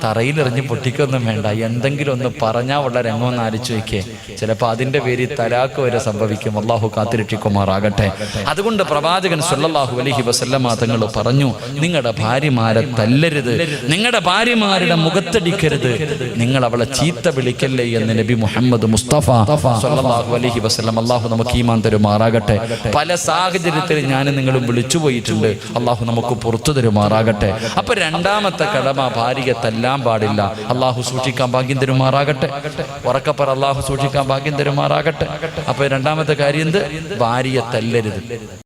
തറയിലെറിഞ്ഞ് പൊട്ടിക്കൊന്നും വേണ്ട, എന്തെങ്കിലും എന്തെങ്കിലും ഒന്ന് പറഞ്ഞാൽ ഉള്ള രംഗമൊന്ന് ആലോചിച്ച് വയ്ക്കേ. ചിലപ്പോൾ അതിന്റെ പേരിൽ തലാക്ക് വരെ സംഭവിക്കും. അള്ളാഹു കാത്തിരക്ഷിക്കുമാറാകട്ടെ. അതുകൊണ്ട് പ്രവാചകൻ സല്ലല്ലാഹു അലൈഹി വസല്ലമ തങ്ങൾ പറഞ്ഞു, നിങ്ങളുടെ ഭാര്യമാരെ തല്ലരുത്, നിങ്ങളുടെ ഭാര്യമാരുടെ മുഖത്തടിക്കരുത്, നിങ്ങൾ അവളെ ചീത്ത വിളിക്കല്ലേ എന്ന് നബി മുഹമ്മദ് മുസ്തഫ സല്ലല്ലാഹു അലൈഹി വസല്ലം. അള്ളാഹു നമുക്ക് ഈമാൻ തരുമാറാകട്ടെ. പല സാഹചര്യത്തിൽ ഞാനും നിങ്ങളും വിളിച്ചു പോയിട്ടുണ്ട്. അള്ളാഹു നമുക്ക് പുറത്തു തരുമാറാകട്ടെ. അപ്പൊ രണ്ടാമത്തെ കടമ, ഭാര്യയെ തല്ലാൻ പാടില്ല. അള്ളാഹു സൂക്ഷിക്കാൻ ഭാഗ്യം തരുമാറാകട്ടെ. ഉറക്കപ്പറ, അള്ളാഹു സൂക്ഷിക്കാൻ ഭാഗ്യം തരുമാറാകട്ടെ. അപ്പൊ രണ്ടാമത്തെ കാര്യം എന്ത്? ഭാര്യയെ തല്ലരുത്.